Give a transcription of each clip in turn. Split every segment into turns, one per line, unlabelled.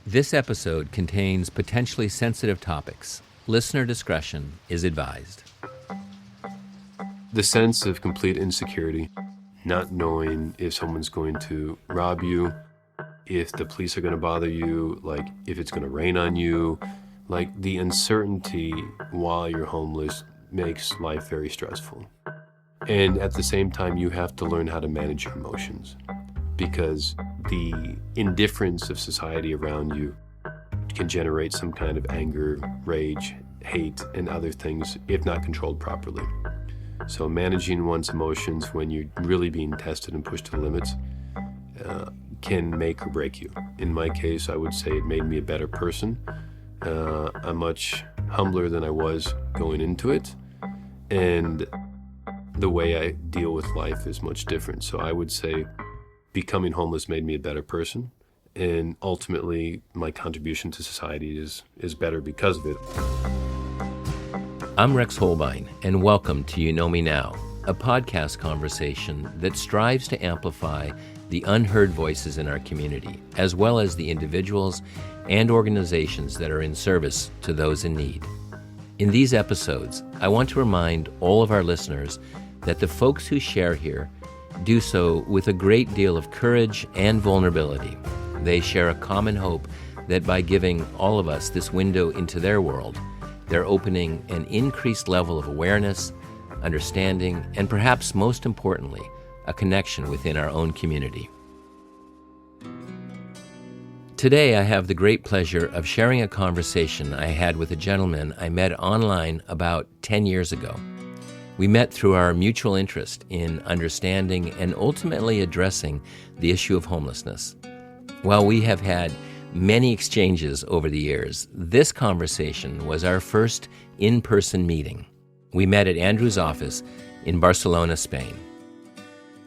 This episode contains potentially sensitive topics. Listener discretion is advised.
The sense of complete insecurity, not knowing if someone's going to rob you, if the police are going to bother you, like if it's going to rain on you, like the uncertainty while you're homeless makes life very stressful. And at the same time, you have to learn how to manage your emotions, because the indifference of society around you can generate some kind of anger, rage, hate, and other things if not controlled properly. So managing one's emotions when you're really being tested and pushed to the limits can make or break you. In my case, I would say it made me a better person. I'm much humbler than I was going into it, and the way I deal with life is much different. So I would say becoming homeless made me a better person, and ultimately my contribution to society is better because of it.
I'm Rex Holbein, and welcome to You Know Me Now, a podcast conversation that strives to amplify the unheard voices in our community, as well as the individuals and organizations that are in service to those in need. In these episodes, I want to remind all of our listeners that the folks who share here do so with a great deal of courage and vulnerability. They share a common hope that by giving all of us this window into their world, they're opening an increased level of awareness, understanding, and perhaps most importantly, a connection within our own community. Today, I have the great pleasure of sharing a conversation I had with a gentleman I met online about 10 years ago. We met through our mutual interest in understanding and ultimately addressing the issue of homelessness. While we have had many exchanges over the years, this conversation was our first in-person meeting. We met at Andrew's office in Barcelona, Spain.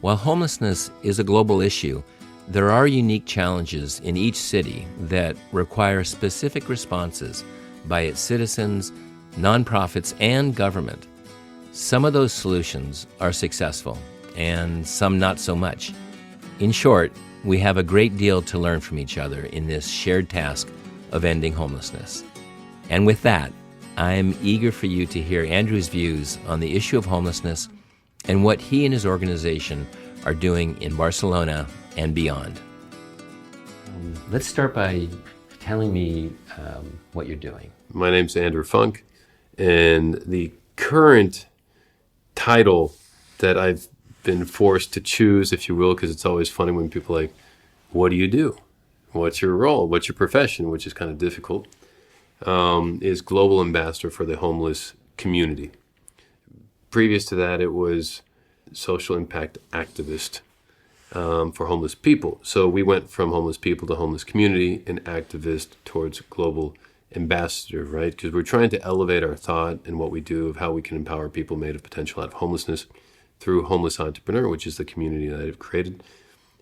While homelessness is a global issue, there are unique challenges in each city that require specific responses by its citizens, nonprofits, and government. Some of those solutions are successful, and some not so much. In short, we have a great deal to learn from each other in this shared task of ending homelessness. And with that, I'm eager for you to hear Andrew's views on the issue of homelessness and what he and his organization are doing in Barcelona and beyond. Let's start by telling me what you're doing.
My name's Andrew Funk, and the current title that I've been forced to choose, if you will, because it's always funny when people are like, what do you do? What's your role? What's your profession? Which is kind of difficult, is Global Ambassador for the Homeless Community. Previous to that, it was Social Impact Activist for homeless people. So we went from homeless people to homeless community and activist towards Global Ambassador, right? Because we're trying to elevate our thought and what we do of how we can empower people made of potential out of homelessness through Homeless Entrepreneur, which is the community that I've created.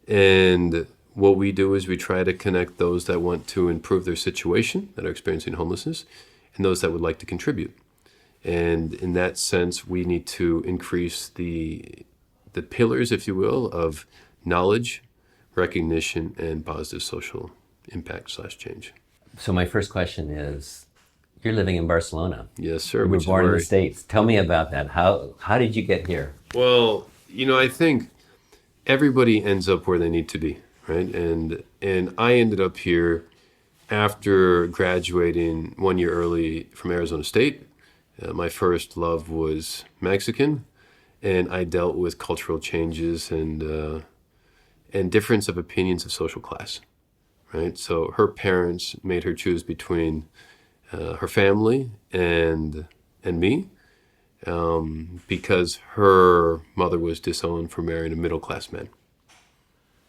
And what we do is we try to connect those that want to improve their situation, that are experiencing homelessness, and those that would like to contribute. And in that sense, we need to increase the pillars, if you will, of knowledge, recognition, and positive social impact/change.
So my first question is, you're living in Barcelona.
Yes, sir.
You were born in the States. Tell me about that. How did you get here?
Well, I think everybody ends up where they need to be, right? And I ended up here after graduating 1 year early from Arizona State. My first love was Mexican, and I dealt with cultural changes and difference of opinions of social class. Right, so her parents made her choose between her family and me, because her mother was disowned for marrying a middle-class man.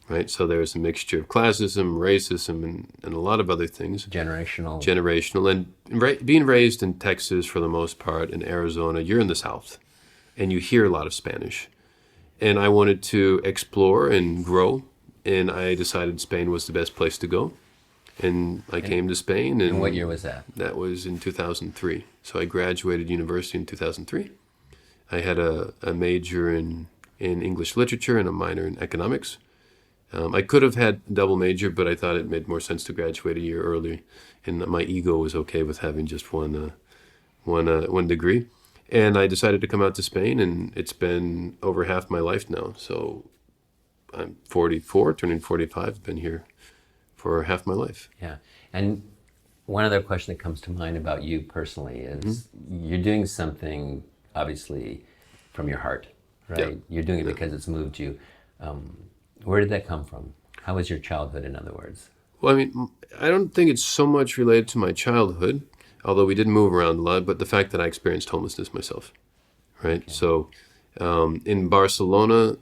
Right, so there was a mixture of classism, racism, and a lot of other things.
Generational,
and being raised in Texas for the most part, in Arizona, you're in the South, and you hear a lot of Spanish. And I wanted to explore and grow. And I decided Spain was the best place to go. And I came to Spain.
And what year was that?
That was in 2003. So I graduated university in 2003. I had a major in English literature and a minor in economics. I could have had a double major, but I thought it made more sense to graduate a year early, and my ego was okay with having just one degree. And I decided to come out to Spain, and it's been over half my life now. So I'm 44, turning 45. I've been here for half my life.
Yeah. And one other question that comes to mind about you personally is you're doing something, obviously, from your heart, right?
Yeah.
You're doing it because it's moved you. Where did that come from? How was your childhood, in other words?
Well, I mean, I don't think it's so much related to my childhood, although we did move around a lot, but the fact that I experienced homelessness myself, right? Okay. So in Barcelona,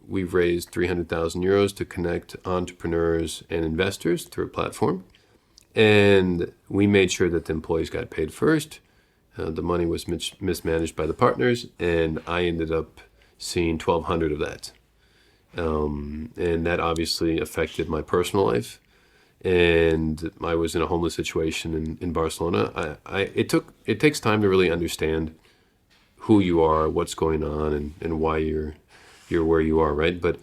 we've raised 300,000 euros to connect entrepreneurs and investors through a platform. And we made sure that the employees got paid first. The money was mismanaged by the partners, and I ended up seeing 1,200 of that. And that obviously affected my personal life. And I was in a homeless situation in Barcelona. It takes time to really understand who you are, what's going on, and why you're where you are, right? But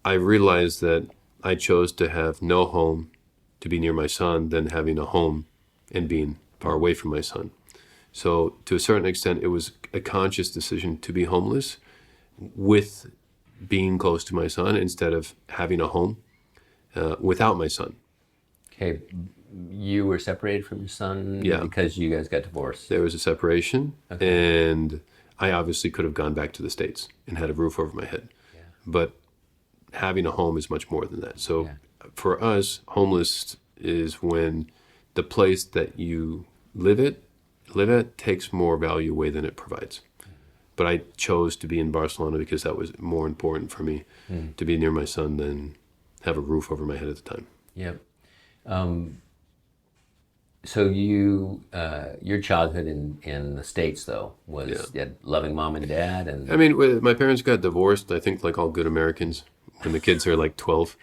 I realized that I chose to have no home to be near my son than having a home and being far away from my son. So to a certain extent, it was a conscious decision to be homeless with being close to my son instead of having a home without my son.
Okay, you were separated from your son because you guys got divorced.
There was a separation, and I obviously could have gone back to the States and had a roof over my head. Yeah. But having a home is much more than that. So for us, homeless is when the place that you live at takes more value away than it provides. But I chose to be in Barcelona because that was more important for me to be near my son than have a roof over my head at the time.
Yep. So your childhood in the States, though, was you had loving mom and dad, and
I mean, my parents got divorced. I think like all good Americans, when the kids are like 12.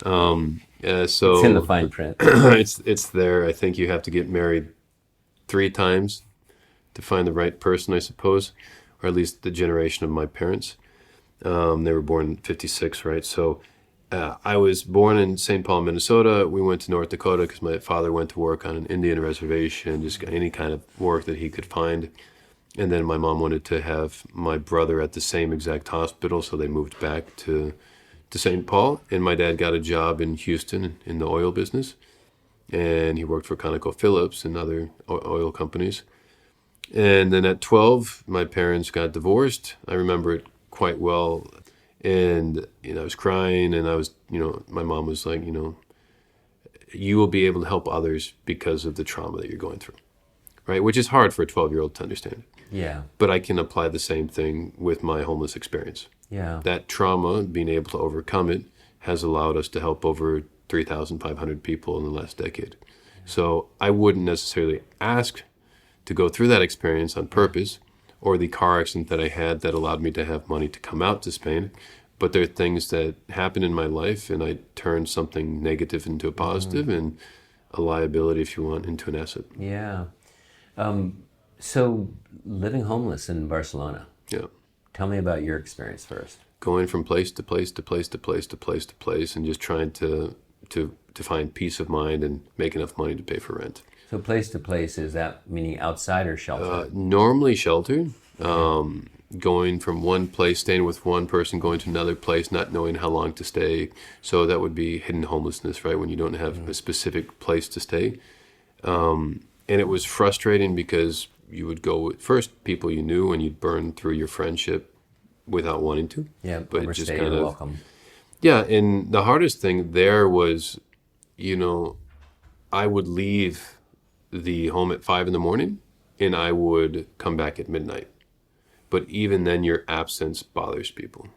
So
it's in the fine print.
it's there. I think you have to get married 3 times to find the right person, I suppose, or at least the generation of my parents. They were born in 56, right? So I was born in St. Paul, Minnesota. We went to North Dakota because my father went to work on an Indian reservation, just any kind of work that he could find. And then my mom wanted to have my brother at the same exact hospital, so they moved back to St. Paul. And my dad got a job in Houston in the oil business. And he worked for ConocoPhillips and other oil companies. And then at 12, my parents got divorced. I remember it quite well. And, I was crying, and I was, my mom was like, you will be able to help others because of the trauma that you're going through, right? Which is hard for a 12-year-old to understand.
Yeah.
But I can apply the same thing with my homeless experience.
Yeah.
That trauma, being able to overcome it, has allowed us to help over 3,500 people in the last decade. So I wouldn't necessarily ask to go through that experience on purpose, or the car accident that I had that allowed me to have money to come out to Spain. But there are things that happen in my life, and I turn something negative into a positive, and a liability, if you want, into an asset.
Yeah. So living homeless in Barcelona.
Yeah.
Tell me about your experience first.
Going from place to place to place to place to place to place, and just trying to find peace of mind and make enough money to pay for rent.
So place to place, is that meaning outside or shelter?
Normally sheltered. Going from one place, staying with one person, going to another place, not knowing how long to stay. So that would be hidden homelessness, right? When you don't have a specific place to stay. And it was frustrating because you would go with first people you knew, and you'd burn through your friendship without wanting to.
Yeah,
but
overstay, just kind of welcome.
Yeah, and the hardest thing there was, I would leave the home at 5 a.m, and I would come back at midnight. But even then, your absence bothers people,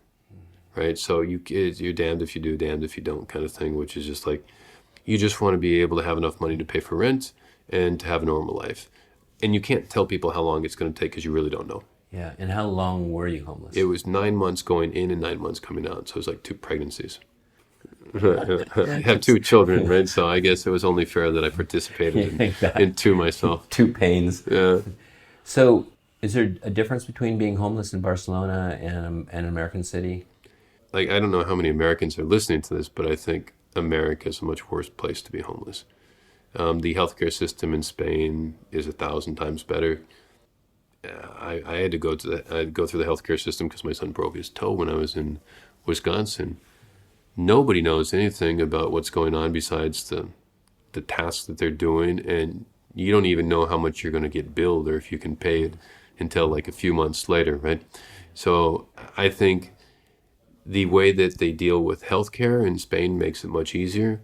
right? So you're damned if you do, damned if you don't kind of thing, which is just like, you just want to be able to have enough money to pay for rent and to have a normal life. And you can't tell people how long it's going to take because you really don't know.
Yeah, and how long were you homeless?
It was 9 months going in and 9 months coming out. So it was like 2 pregnancies. I have 2 children, right? So I guess it was only fair that I participated in 2 myself.
2 pains.
Yeah.
So is there a difference between being homeless in Barcelona and an American city?
like, I don't know how many Americans are listening to this, but I think America is a much worse place to be homeless. The healthcare system in Spain is 1,000 times better. I had to go through the healthcare system because my son broke his toe when I was in Wisconsin. Nobody knows anything about what's going on besides the tasks that they're doing, and you don't even know how much you're going to get billed or if you can pay it until like a few months later, right? So I think the way that they deal with healthcare in Spain makes it much easier.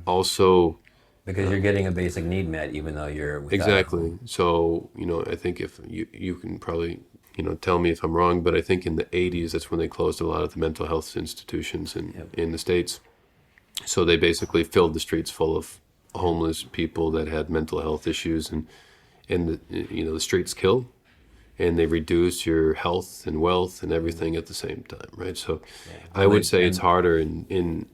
Also,
because you're getting a basic need met, even though you're without.
Exactly. So, I think if you can probably, tell me if I'm wrong, but I think in the 80s, that's when they closed a lot of the mental health institutions in the States. So they basically filled the streets full of homeless people that had mental health issues, and the streets kill, and they reduce your health and wealth and everything at the same time, right? So I would say it's harder in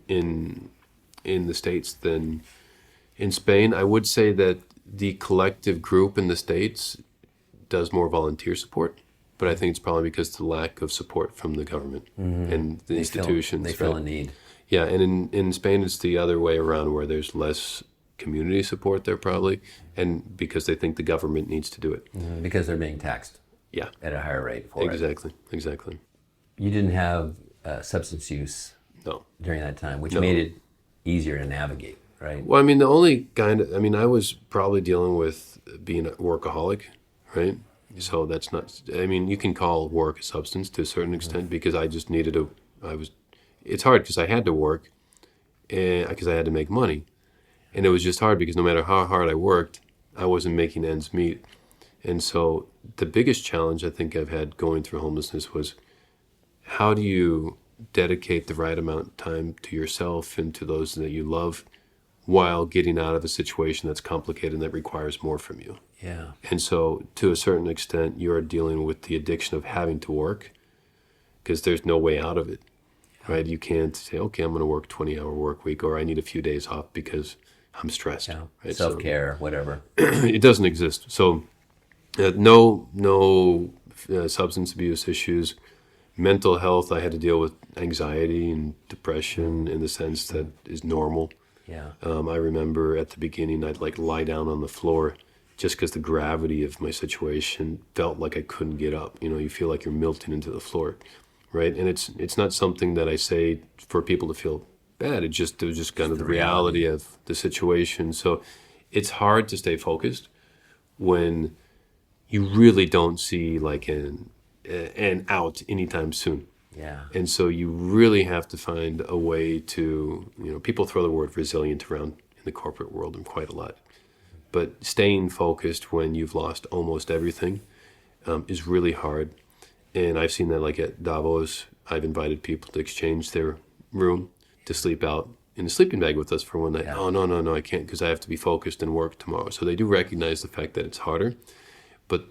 the States than in Spain. I would say that the collective group in the States does more volunteer support, but I think it's probably because of the lack of support from the government and the institutions.
They feel a need.
Yeah, and in Spain it's the other way around, where there's less community support there probably, and because they think the government needs to do it.
Because they're being taxed.
Yeah.
At a higher rate for it.
Exactly.
You didn't have substance use during that time, which made it easier to navigate. Right.
Well, I mean, the only I was probably dealing with being a workaholic, right? So that's not, you can call work a substance to a certain extent, because I just needed it's hard because I had to work and because I had to make money. And it was just hard because no matter how hard I worked, I wasn't making ends meet. And so the biggest challenge I think I've had going through homelessness was, how do you dedicate the right amount of time to yourself and to those that you love, while getting out of a situation that's complicated and that requires more from you.
Yeah.
And so to a certain extent, you're dealing with the addiction of having to work, because there's no way out of it, right? You can't say, okay, I'm going to work 20-hour work week, or I need a few days off because I'm stressed.
Yeah.
Right?
Self-care, whatever.
It doesn't exist. So no substance abuse issues. Mental health, I had to deal with anxiety and depression in the sense that is normal.
Yeah.
I remember at the beginning, I'd lie down on the floor just because the gravity of my situation felt like I couldn't get up. You feel like you're melting into the floor, right? And it's not something that I say for people to feel bad. It was just kind of the reality of the situation. So it's hard to stay focused when you really don't see an out anytime soon.
Yeah.
And so you really have to find a way to, people throw the word resilient around in the corporate world and quite a lot. But staying focused when you've lost almost everything is really hard. And I've seen that at Davos. I've invited people to exchange their room to sleep out in a sleeping bag with us for one night. Yeah. Oh, no, I can't, because I have to be focused and work tomorrow. So they do recognize the fact that it's harder, but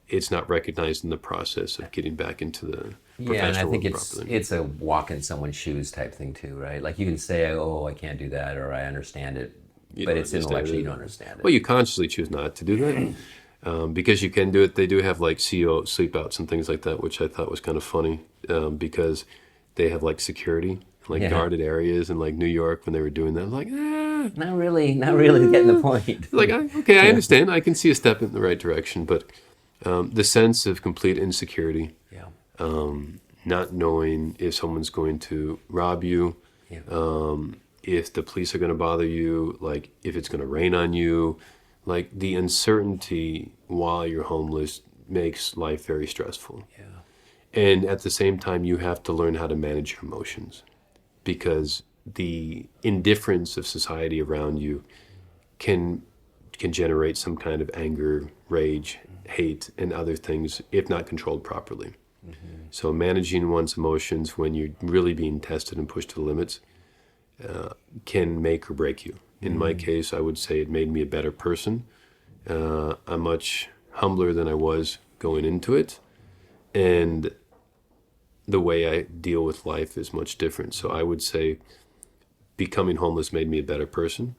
it's not recognized in the process of getting back into the professional world.
And I think it's a walk in someone's shoes type thing too, right? Like you can say, oh, I can't do that, or I understand it, but it's intellectually you don't understand it.
Well, you consciously choose not to do that because you can do it. They do have CO sleep outs and things like that, which I thought was kind of funny because they have security, guarded areas in New York when they were doing that. I'm like,
not really getting the point.
Okay, I understand. I can see a step in the right direction, but the sense of complete insecurity, not knowing if someone's going to rob you, if the police are going to bother you, if it's going to rain on you, the uncertainty while you're homeless makes life very stressful. Yeah. And at the same time, you have to learn how to manage your emotions, because the indifference of society around you can generate some kind of anger, rage, hate, and other things if not controlled properly. Mm-hmm. So managing one's emotions when you're really being tested and pushed to the limits can make or break you. In my case, I would say it made me a better person. I'm much humbler than I was going into it, and the way I deal with life is much different. So I would say becoming homeless made me a better person.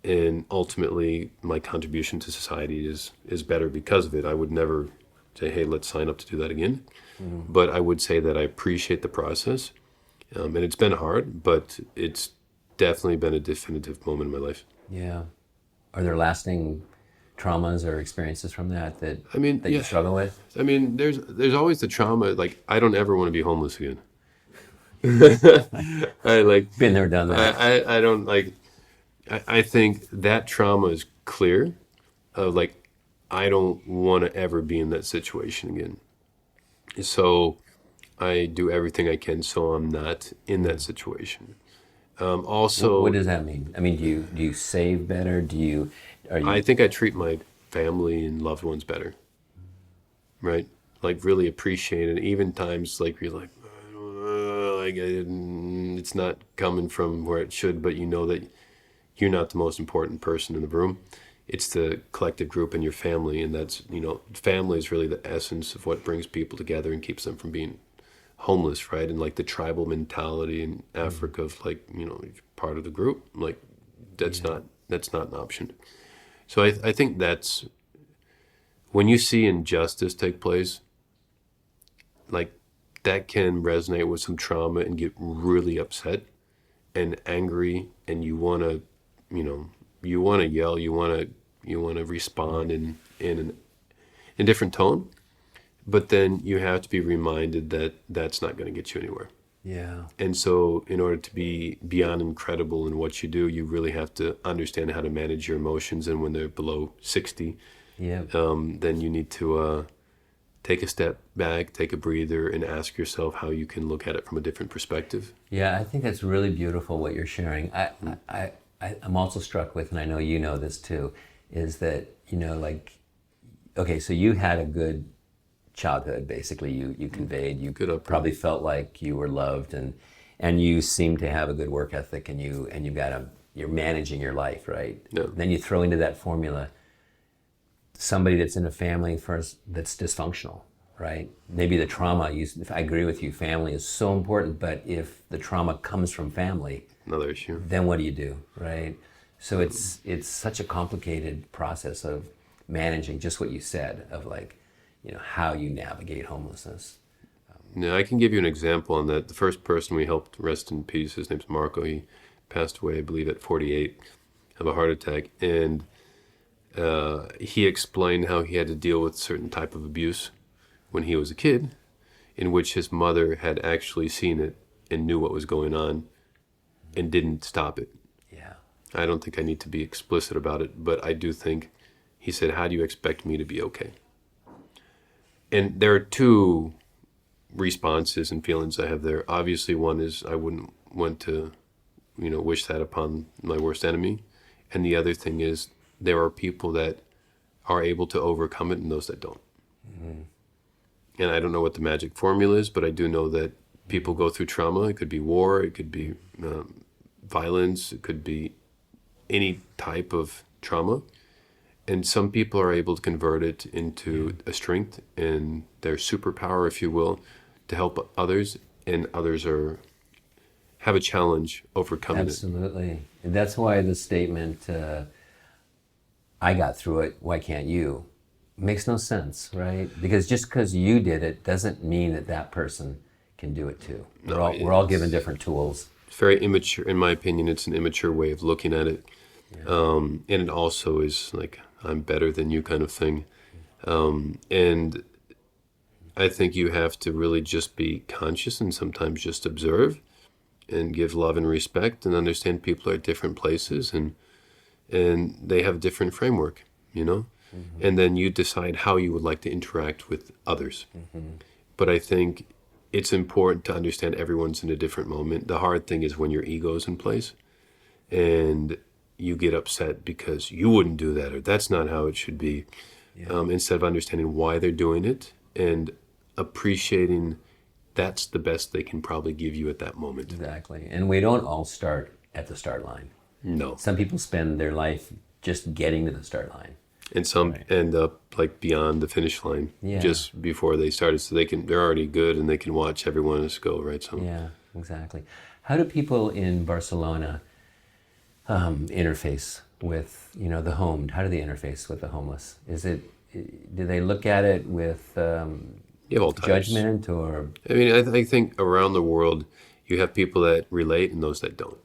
And ultimately, my contribution to society is better because of it. I would never say, hey, let's sign up to do that again. Mm-hmm. But I would say that I appreciate the process. And it's been hard, but it's definitely been a definitive moment in my life.
Yeah. Are there lasting traumas or experiences from that
I mean,
you struggle with?
I mean, there's always the trauma. Like, I don't ever want to be homeless again. I like
Been there, done that.
I don't like. I think that trauma is clear. Of like, I don't want to ever be in that situation again. So I do everything I can so I'm not in that situation. Also,
What does that mean? I mean, do you save better? Are you?
I think I treat my family and loved ones better, right? Like, really appreciate it. Even times like you're like, like it's not coming from where it should, but you know that you're not the most important person in the room. It's the collective group and your family, and that's, family is really the essence of what brings people together and keeps them from being homeless, right? And like the tribal mentality in Africa of like, you're part of the group, like that's not an option. So I think that's when you see injustice take place, like that can resonate with some trauma and get really upset and angry, and you want to, yell, you want to respond in a different tone, but then you have to be reminded that that's not going to get you anywhere.
Yeah.
And so in order to be beyond incredible in what you do, you really have to understand how to manage your emotions. And when they're below 60,
Yeah.
then you need to take a step back, take a breather, and ask yourself how you can look at it from a different perspective.
Yeah, I think that's really beautiful what you're sharing. I'm also struck with, and I know you know this too, is that, like, okay, so you had a good childhood, basically. You conveyed, you probably felt like you were loved, and you seem to have a good work ethic, and you're managing your life, right?
Yeah.
Then you throw into that formula somebody that's in a family first that's dysfunctional, right? Maybe the trauma, I agree with you, family is so important, but if the trauma comes from family,
another issue,
then what do you do, right? So it's such a complicated process of managing just what you said of like, how you navigate homelessness.
Now, I can give you an example on that. The first person we helped, rest in peace, his name's Marco. He passed away, I believe, at 48 of a heart attack. And he explained how he had to deal with certain type of abuse when he was a kid, in which his mother had actually seen it and knew what was going on and didn't stop it.
Yeah.
I don't think I need to be explicit about it, but I do think he said, how do you expect me to be okay? And there are two responses and feelings I have there. Obviously, one is I wouldn't want to, wish that upon my worst enemy. And the other thing is there are people that are able to overcome it and those that don't. Mm-hmm. And I don't know what the magic formula is, but I do know that people go through trauma. It could be war, it could be violence, it could be any type of trauma. And some people are able to convert it into a strength and their superpower, if you will, to help others, and others have a challenge overcoming
Absolutely. And that's why the statement, I got through it, why can't you? Makes no sense, right? Because just because you did it doesn't mean that person can do it too. We're all given different tools.
It's very immature, in my opinion. It's an immature way of looking at it. Yeah. And it also is like, I'm better than you kind of thing. And I think you have to really just be conscious and sometimes just observe and give love and respect and understand people are at different places and they have a different framework, Mm-hmm. And then you decide how you would like to interact with others. Mm-hmm. But I think it's important to understand everyone's in a different moment. The hard thing is when your ego is in place and you get upset because you wouldn't do that or that's not how it should be. Yeah. Instead of understanding why they're doing it and appreciating that's the best they can probably give you at that moment.
Exactly. And we don't all start at the start line. No. Some people spend their life just getting to the start line.
And some end up like beyond the finish line just before they started, so they're already good and they can watch everyone else go, right? So
yeah, exactly. How do people in Barcelona interface with the homed? How do they interface with the homeless? Do they look at it with judgment or?
I mean, I think around the world you have people that relate and those that don't.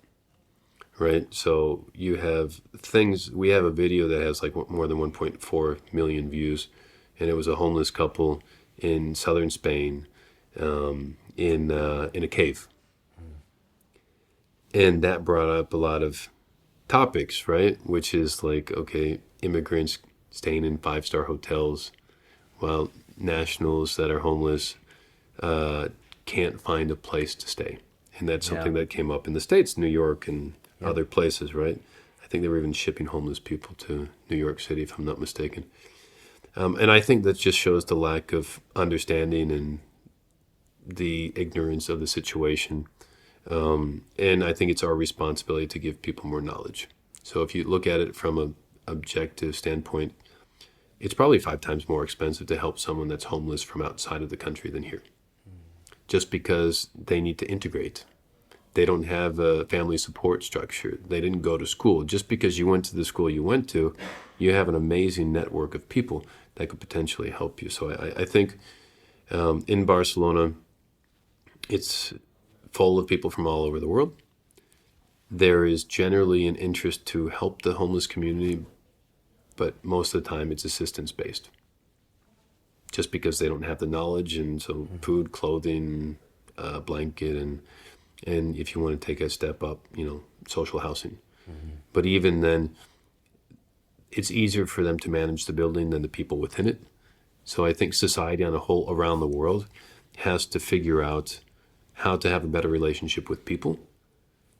Right. So you have things, we have a video that has like more than 1.4 million views, and it was a homeless couple in southern Spain, in a cave. And that brought up a lot of topics, right? Which is like, okay, immigrants staying in 5-star hotels while nationals that are homeless can't find a place to stay. And that's something that came up in the States, New York and other places, right? I think they were even shipping homeless people to New York City, if I'm not mistaken. And I think that just shows the lack of understanding and the ignorance of the situation. And I think it's our responsibility to give people more knowledge. So if you look at it from an objective standpoint, it's probably 5 times more expensive to help someone that's homeless from outside of the country than here. Just because they need to integrate. They don't have a family support structure. They didn't go to school. Just because you went to the school you went to, you have an amazing network of people that could potentially help you. So I think in Barcelona, it's full of people from all over the world. There is generally an interest to help the homeless community, but most of the time it's assistance-based. Just because they don't have the knowledge, and so food, clothing, blanket, and if you want to take a step up, social housing. But even then, it's easier for them to manage the building than the people within it. So I think society on a whole around the world has to figure out how to have a better relationship with people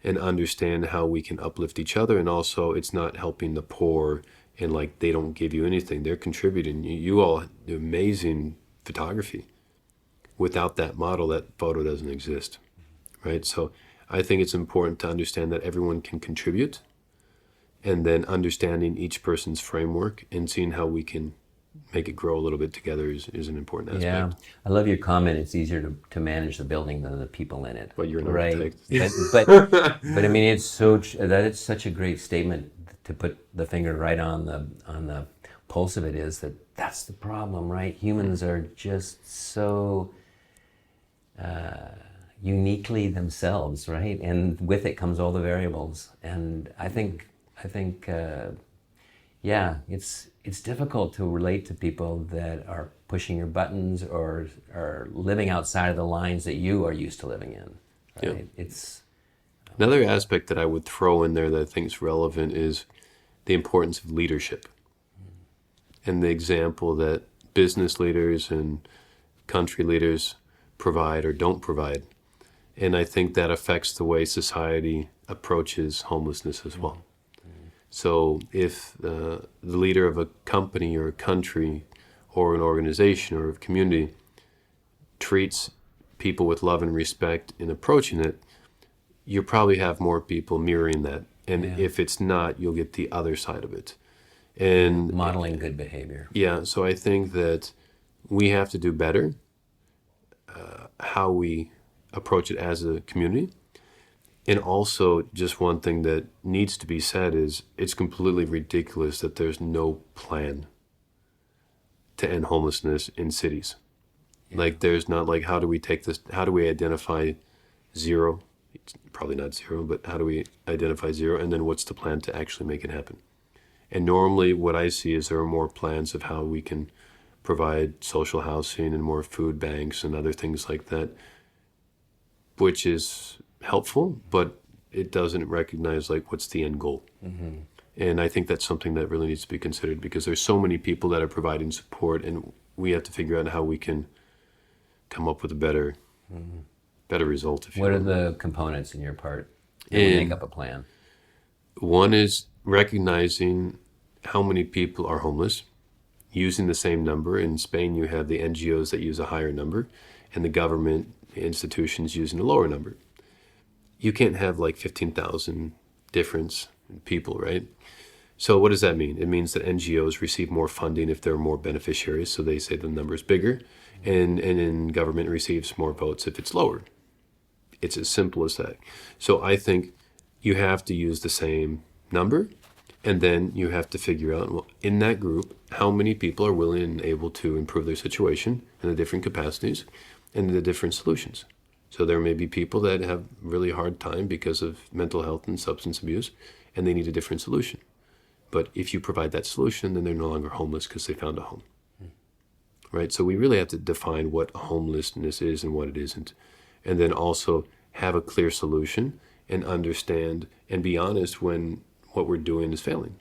and understand how we can uplift each other. And also, it's not helping the poor and like they don't give you anything. They're contributing. You all do amazing photography. Without that model, that photo doesn't exist. Right? So I think it's important to understand that everyone can contribute, and then understanding each person's framework and seeing how we can make it grow a little bit together is an important aspect.
Yeah, I love your comment. It's easier to manage the building than the people in it.
But you're an
right.
architect.
But I mean, it's it's such a great statement to put the finger right on the pulse of it. Is that's the problem, right? Humans are just so uniquely themselves, right? And with it comes all the variables. And I think it's difficult to relate to people that are pushing your buttons or are living outside of the lines that you are used to living in. Right?
Yeah.
It's
another aspect that I would throw in there that I think is relevant is the importance of leadership and the example that business leaders and country leaders provide or don't provide. And I think that affects the way society approaches homelessness as well. So if the leader of a company or a country or an organization or a community treats people with love and respect in approaching it, you probably have more people mirroring that. And if it's not, you'll get the other side of it. And
modeling good behavior.
Yeah, so I think that we have to do better how we approach it as a community. And also, just one thing that needs to be said is it's completely ridiculous that there's no plan to end homelessness in cities. Yeah. Like, there's not like, how do we take this, how do we identify zero? It's probably not zero, but how do we identify zero? And then what's the plan to actually make it happen? And normally what I see is there are more plans of how we can provide social housing and more food banks and other things like that, which is helpful, but it doesn't recognize like what's the end goal. And I think that's something that really needs to be considered because there's so many people that are providing support, and we have to figure out how we can come up with a better result.
What are the components in your part that would make up a plan?
One is recognizing how many people are homeless, using the same number. In Spain, you have the NGOs that use a higher number, and the government institutions using a lower number. You can't have like 15,000 difference in people, right? So what does that mean? It means that NGOs receive more funding if there are more beneficiaries, so they say the number is bigger, and then government receives more votes if it's lower. It's as simple as that. So I think you have to use the same number, and then you have to figure out, well, in that group, how many people are willing and able to improve their situation in the different capacities and the different solutions. So there may be people that have really hard time because of mental health and substance abuse, and they need a different solution. But if you provide that solution, then they're no longer homeless because they found a home. Right? So we really have to define what homelessness is and what it isn't. And then also have a clear solution and understand and be honest when what we're doing is failing.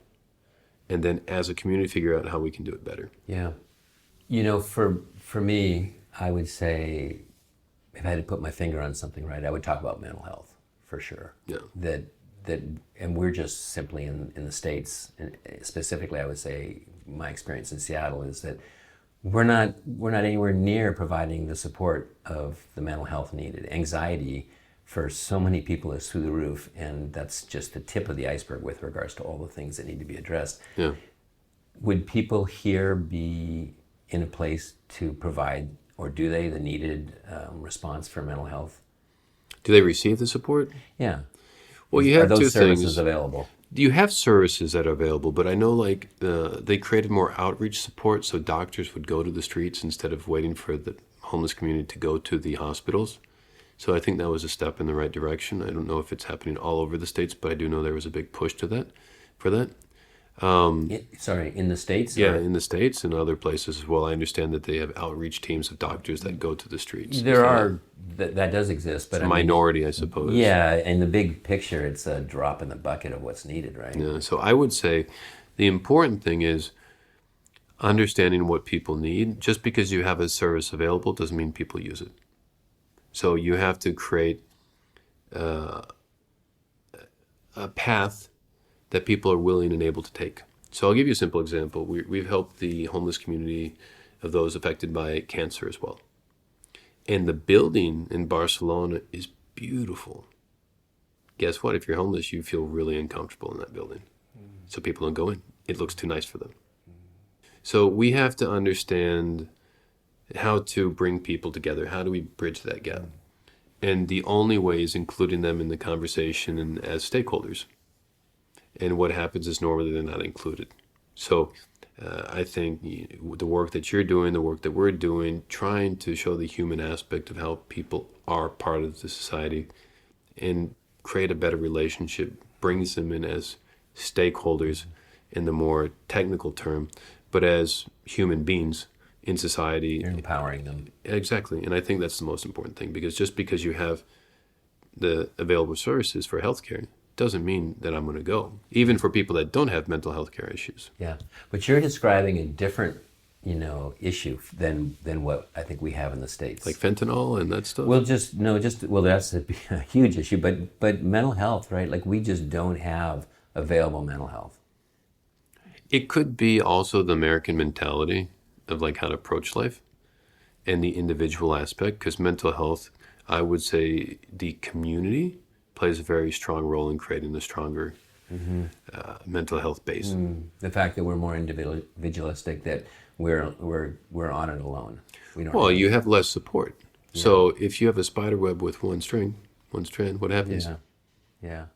And then as a community, figure out how we can do it better.
Yeah. You know, for me, I would say, if I had to put my finger on something, right, I would talk about mental health, for sure.
Yeah.
That and we're just simply in the States, and specifically I would say my experience in Seattle is that we're not anywhere near providing the support of the mental health needed. Anxiety for so many people is through the roof, and that's just the tip of the iceberg with regards to all the things that need to be addressed.
Yeah.
Would people here be in a place to provide, or do they, the needed response for mental health?
Do they receive the support?
Yeah.
Well, you have
Are
two
those services
things.
available?
You have services that are available, but I know like they created more outreach support, so doctors would go to the streets instead of waiting for the homeless community to go to the hospitals. So I think that was a step in the right direction. I don't know if it's happening all over the States, but I do know there was a big push to that, for that.
In the States?
Yeah,
or?
in the States and other places as well. I understand that they have outreach teams of doctors that go to the streets.
There are, that does exist, but
It's a minority, I suppose.
Yeah, in the big picture, it's a drop in the bucket of what's needed, right?
Yeah, so I would say the important thing is understanding what people need. Just because you have a service available doesn't mean people use it. So you have to create a path that people are willing and able to take. So I'll give you a simple example. We've helped the homeless community of those affected by cancer as well. And the building in Barcelona is beautiful. Guess what? If you're homeless, you feel really uncomfortable in that building. So people don't go in. It looks too nice for them. So we have to understand how to bring people together. How do we bridge that gap? And the only way is including them in the conversation and as stakeholders. And what happens is normally they're not included. So I think the work that you're doing, the work that we're doing, trying to show the human aspect of how people are part of the society and create a better relationship, brings them in as stakeholders in the more technical term, but as human beings in society.
You're empowering them.
Exactly. And I think that's the most important thing, because just because you have the available services for healthcare doesn't mean that I'm going to go, even for people that don't have mental health care issues.
Yeah, but you're describing a different, issue than what I think we have in the States.
Like fentanyl and that stuff?
Well, that's a huge issue, but mental health, right? Like we just don't have available mental health.
It could be also the American mentality of like how to approach life and the individual aspect, because mental health, I would say the community plays a very strong role in creating a stronger mental health base.
The fact that we're more individualistic, that we're on it alone.
Well, you have less support. Yeah. So if you have a spider web with one strand, what happens?
Yeah.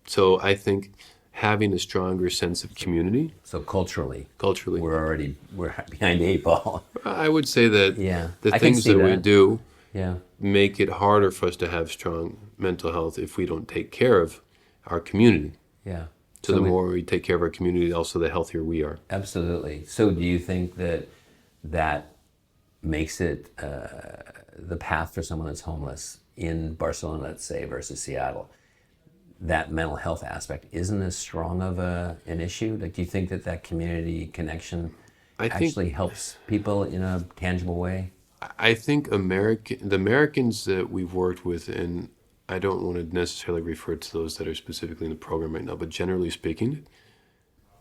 So I think having a stronger sense of community.
So culturally,
we're
behind the eight ball.
I would say that the
I
things that we do
Yeah.
make it harder for us to have strong mental health if we don't take care of our community.
Yeah.
So the more we take care of our community, also the healthier we are.
Absolutely. So do you think that makes it the path for someone that's homeless in Barcelona, let's say, versus Seattle, that mental health aspect isn't as strong of an issue? Like, do you think that community connection actually helps people in a tangible way?
I think the Americans that we've worked with, and I don't want to necessarily refer to those that are specifically in the program right now, but generally speaking,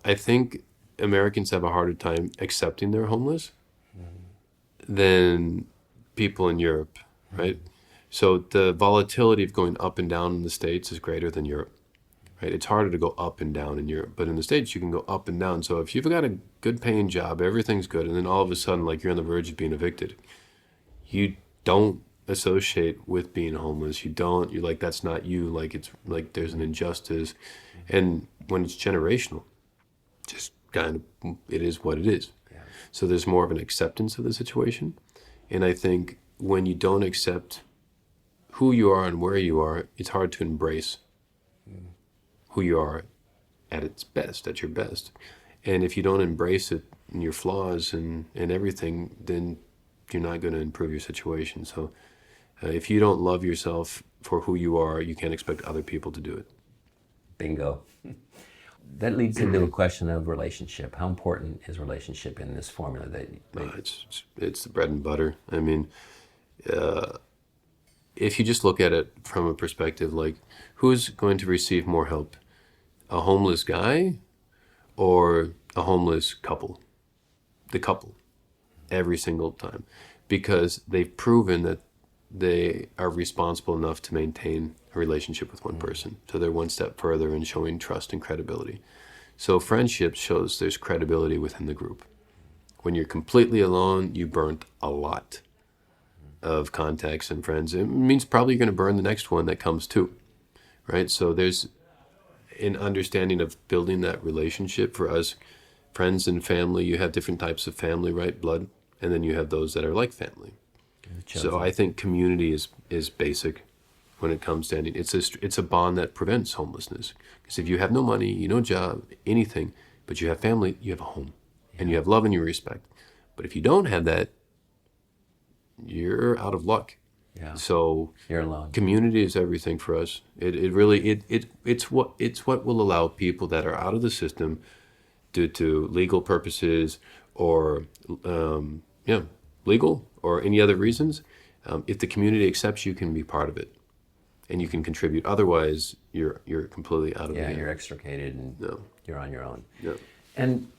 I think Americans have a harder time accepting they're homeless than people in Europe, right? So the volatility of going up and down in the States is greater than Europe, right? It's harder to go up and down in Europe, but in the States you can go up and down. So if you've got a good paying job, everything's good, and then all of a sudden, like, you're on the verge of being evicted, you don't associate with being homeless. You're like, that's not you. Like, it's like there's an injustice. And when it's generational, just kind of, it is what it is. Yeah. So there's more of an acceptance of the situation. And I think when you don't accept who you are and where you are, it's hard to embrace who you are at its best, at your best. And if you don't embrace it and your flaws and everything, then you're not going to improve your situation. So if you don't love yourself for who you are, you can't expect other people to do it.
Bingo. That leads into a question of relationship. How important is relationship in this formula?
It's the bread and butter. I mean, if you just look at it from a perspective like, who's going to receive more help? A homeless guy or a homeless couple? The couple, every single time. Because they've proven that they are responsible enough to maintain a relationship with one person. So they're one step further in showing trust and credibility. So friendship shows there's credibility within the group. When you're completely alone, you burnt a lot of contacts and friends. It means probably you're going to burn the next one that comes too, right? So there's an understanding of building that relationship. For us, friends and family, you have different types of family, right? Blood, and then you have those that are like family. So I think community is basic when it comes to ending. It's a bond that prevents homelessness. Because if you have no money, no job, anything, but you have family, you have a home, and you have love and you respect. But if you don't have that, you're out of luck.
Yeah.
So
you're alone.
Community is everything for us. It's what will allow people that are out of the system due to legal purposes or legal or any other reasons. If the community accepts you, can be part of it, and you can contribute. Otherwise, you're completely out of it.
Yeah, you're extricated and you're on your own.
Yeah.
And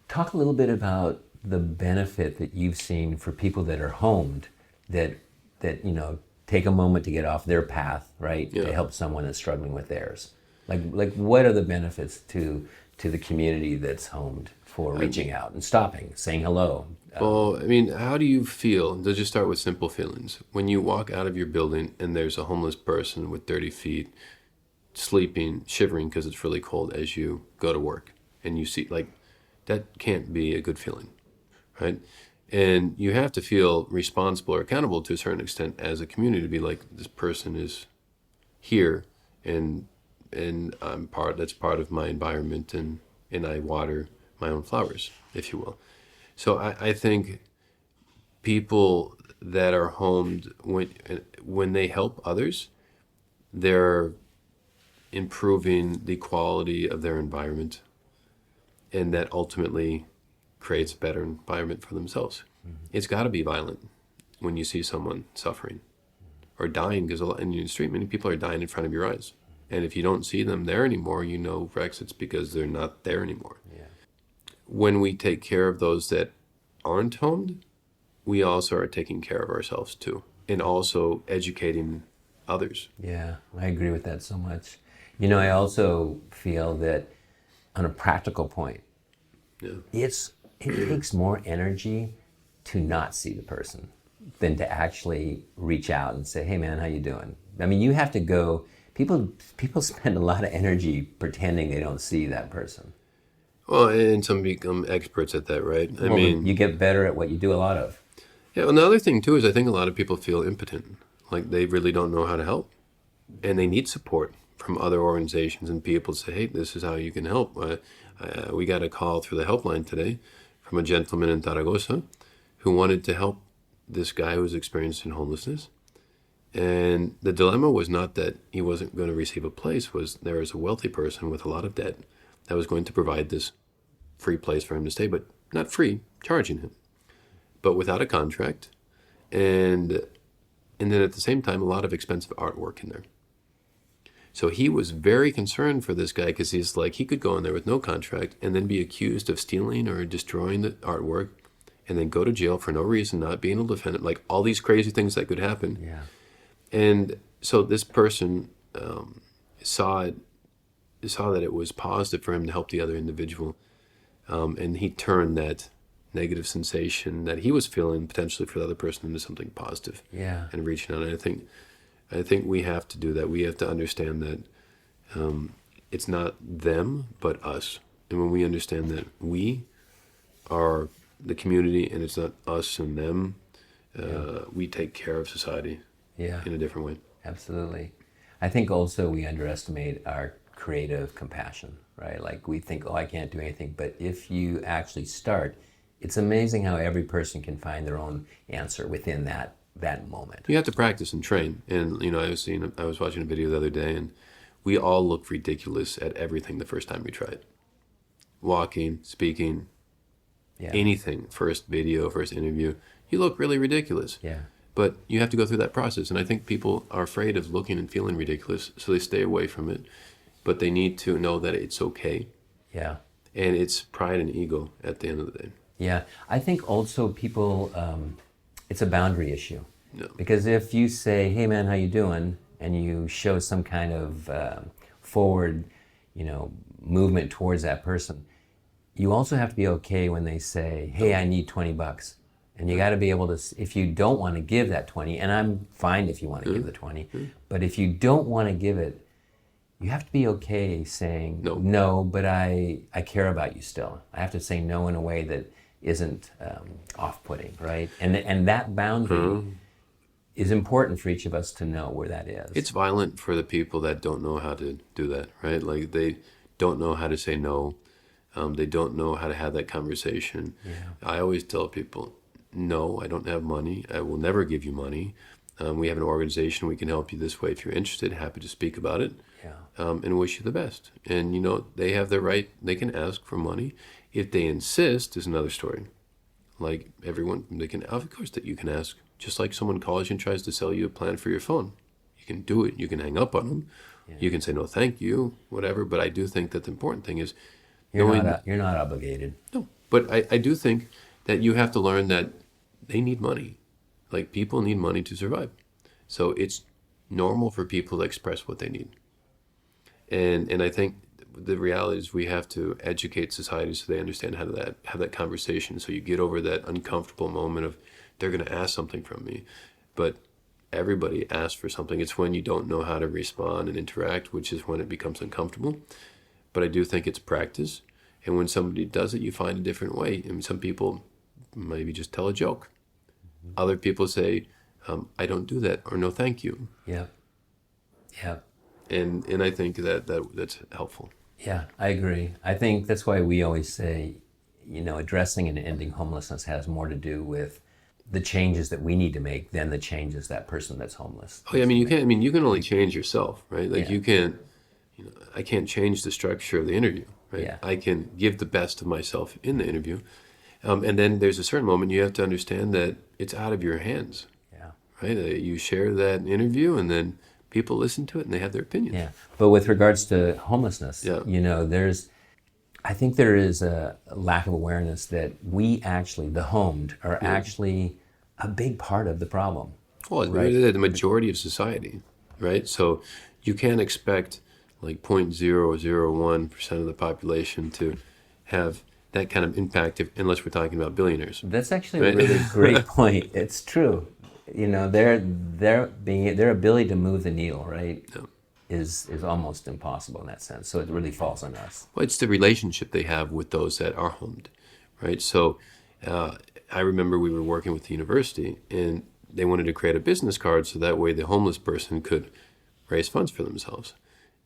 talk a little bit about the benefit that you've seen for people that are homed, that take a moment to get off their path, right, to help someone that's struggling with theirs. Like what are the benefits to the community that's homed for reaching out and stopping, saying hello?
Well, I mean, how do you feel? Let's just start with simple feelings. When you walk out of your building and there's a homeless person with dirty feet, sleeping, shivering because it's really cold as you go to work, and you see, that can't be a good feeling, right? And you have to feel responsible or accountable to a certain extent as a community to be like, this person is here, and that's part of my environment, and I water my own flowers, if you will. So I think people that are homed, when they help others, they're improving the quality of their environment, and that ultimately creates a better environment for themselves. Mm-hmm. It's got to be violent when you see someone suffering or dying, because in the street, many people are dying in front of your eyes. And if you don't see them there anymore, Rex, it's because they're not there anymore. Yeah. When we take care of those that aren't homed, we also are taking care of ourselves too, and also educating others.
Yeah, I agree with that so much. I also feel that on a practical point, it takes more energy to not see the person than to actually reach out and say, hey man, how you doing? I mean, you have to go, people spend a lot of energy pretending they don't see that person.
Well, and some become experts at that, right? I mean,
you get better at what you do a lot of.
Yeah, well, the other thing too is I think a lot of people feel impotent, like they really don't know how to help, and they need support from other organizations and people to say, hey, this is how you can help. We got a call through the helpline today from a gentleman in Zaragoza who wanted to help this guy who was experiencing homelessness. And the dilemma was not that he wasn't going to receive a place, was there was a wealthy person with a lot of debt that was going to provide this free place for him to stay, but not free, charging him, but without a contract. And then at the same time, a lot of expensive artwork in there. So he was very concerned for this guy because he's like, he could go in there with no contract and then be accused of stealing or destroying the artwork and then go to jail for no reason, not being able to defend it, like all these crazy things that could happen.
Yeah.
And so this person saw that it was positive for him to help the other individual. And he turned that negative sensation that he was feeling potentially for the other person into something positive.
Yeah.
And reaching out. And I think we have to do that. We have to understand that it's not them, but us. And when we understand that we are the community and it's not us and them, we take care of society in a different way.
Absolutely. I think also we underestimate our creative compassion, right? Like we think, oh, I can't do anything. But if you actually start, it's amazing how every person can find their own answer within that moment.
You have to practice and train. And, I was watching a video the other day, and we all look ridiculous at everything the first time we try it. Walking, speaking,
Yeah.
anything, first video, first interview, you look really ridiculous.
Yeah.
But you have to go through that process. And I think people are afraid of looking and feeling ridiculous, so they stay away from it. But they need to know that it's okay.
Yeah.
And it's pride and ego at the end of the day.
Yeah. I think also people, it's a boundary issue.
No.
Because if you say, hey man, how you doing? And you show some kind of forward, movement towards that person, you also have to be okay when they say, hey, I need $20. And you got to be able to, if you don't want to give that 20, and I'm fine if you want to give the 20, but if you don't want to give it, you have to be okay saying, no, but I care about you still. I have to say no in a way that isn't off-putting, right? And that boundary is important for each of us to know where that is.
It's violent for the people that don't know how to do that, right? Like they don't know how to say no. They don't know how to have that conversation.
Yeah.
I always tell people, no, I don't have money. I will never give you money. We have an organization. We can help you this way. If you're interested, happy to speak about it.
Yeah.
And wish you the best. And, they have the right. They can ask for money. If they insist, is another story. Like everyone, they can, of course, that you can ask. Just like someone calls you and tries to sell you a plan for your phone. You can do it. You can hang up on them. Yeah. You can say, no, thank you, whatever. But I do think that the important thing is
you're not obligated.
No, but I do think that you have to learn that they need money. Like people need money to survive. So it's normal for people to express what they need. And I think the reality is we have to educate society so they understand how to have that conversation. So you get over that uncomfortable moment of they're going to ask something from me. But everybody asks for something. It's when you don't know how to respond and interact, which is when it becomes uncomfortable. But I do think it's practice. And when somebody does it, you find a different way. And some people maybe just tell a joke. Other people say, I don't do that, or no, thank you.
Yeah. Yeah.
And I think that's helpful.
Yeah, I agree. I think that's why we always say, addressing and ending homelessness has more to do with the changes that we need to make than the changes that person that's homeless.
Oh yeah, you can only change yourself, right? Like you can't, I can't change the structure of the interview, right?
Yeah.
I can give the best of myself in the interview. And then there's a certain moment you have to understand that it's out of your hands.
Yeah.
Right? You share that interview and then people listen to it and they have their opinion.
Yeah. But with regards to homelessness,
yeah.
I think there is a lack of awareness that we actually, the homed, are actually a big part of the problem.
Well,
right?
They're the majority of society, right? So you can't expect like 0.001% of the population to have that kind of impact unless we're talking about billionaires.
That's actually
right?
a really great point. It's true. Their ability to move the needle, right, is almost impossible in that sense. So it really falls on us.
Well, it's the relationship they have with those that are homed, right? So I remember we were working with the university, and they wanted to create a business card so that way the homeless person could raise funds for themselves.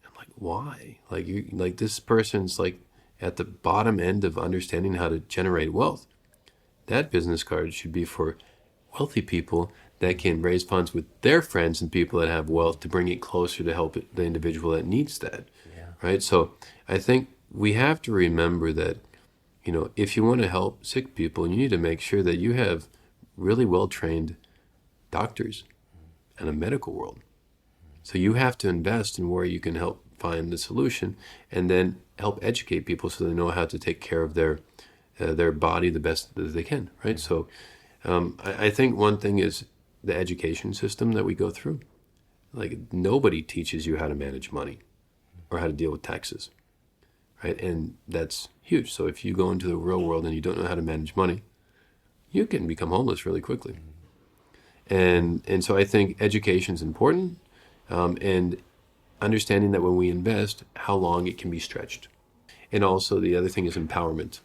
I'm like, why? Like this person's like at the bottom end of understanding how to generate wealth. That business card should be for wealthy people that can raise funds with their friends and people that have wealth to bring it closer to help the individual that needs that, right? So I think we have to remember that, if you want to help sick people, you need to make sure that you have really well-trained doctors and a medical world. So you have to invest in where you can help find the solution and then help educate people so they know how to take care of their body the best that they can, right? So I think one thing is the education system that we go through. Like nobody teaches you how to manage money or how to deal with taxes, right? And that's huge. So if you go into the real world and you don't know how to manage money, you can become homeless really quickly. And so I think education is important, and understanding that when we invest, how long it can be stretched. And also the other thing is empowerment,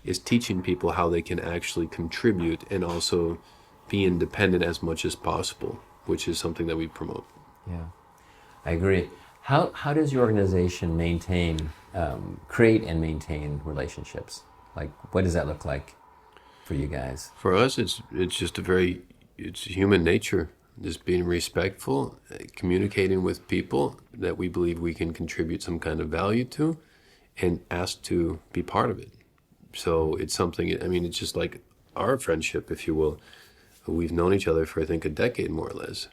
is teaching people how they can actually contribute and also be independent as much as possible, which is something that we promote.
Yeah, I agree. How does your organization create and maintain relationships? Like, what does that look like for you guys?
For us, it's just it's human nature. Just being respectful, communicating with people that we believe we can contribute some kind of value to, and ask to be part of it. So it's something, I mean, it's just like our friendship, if you will. We've known each other for, I think, a decade more or less.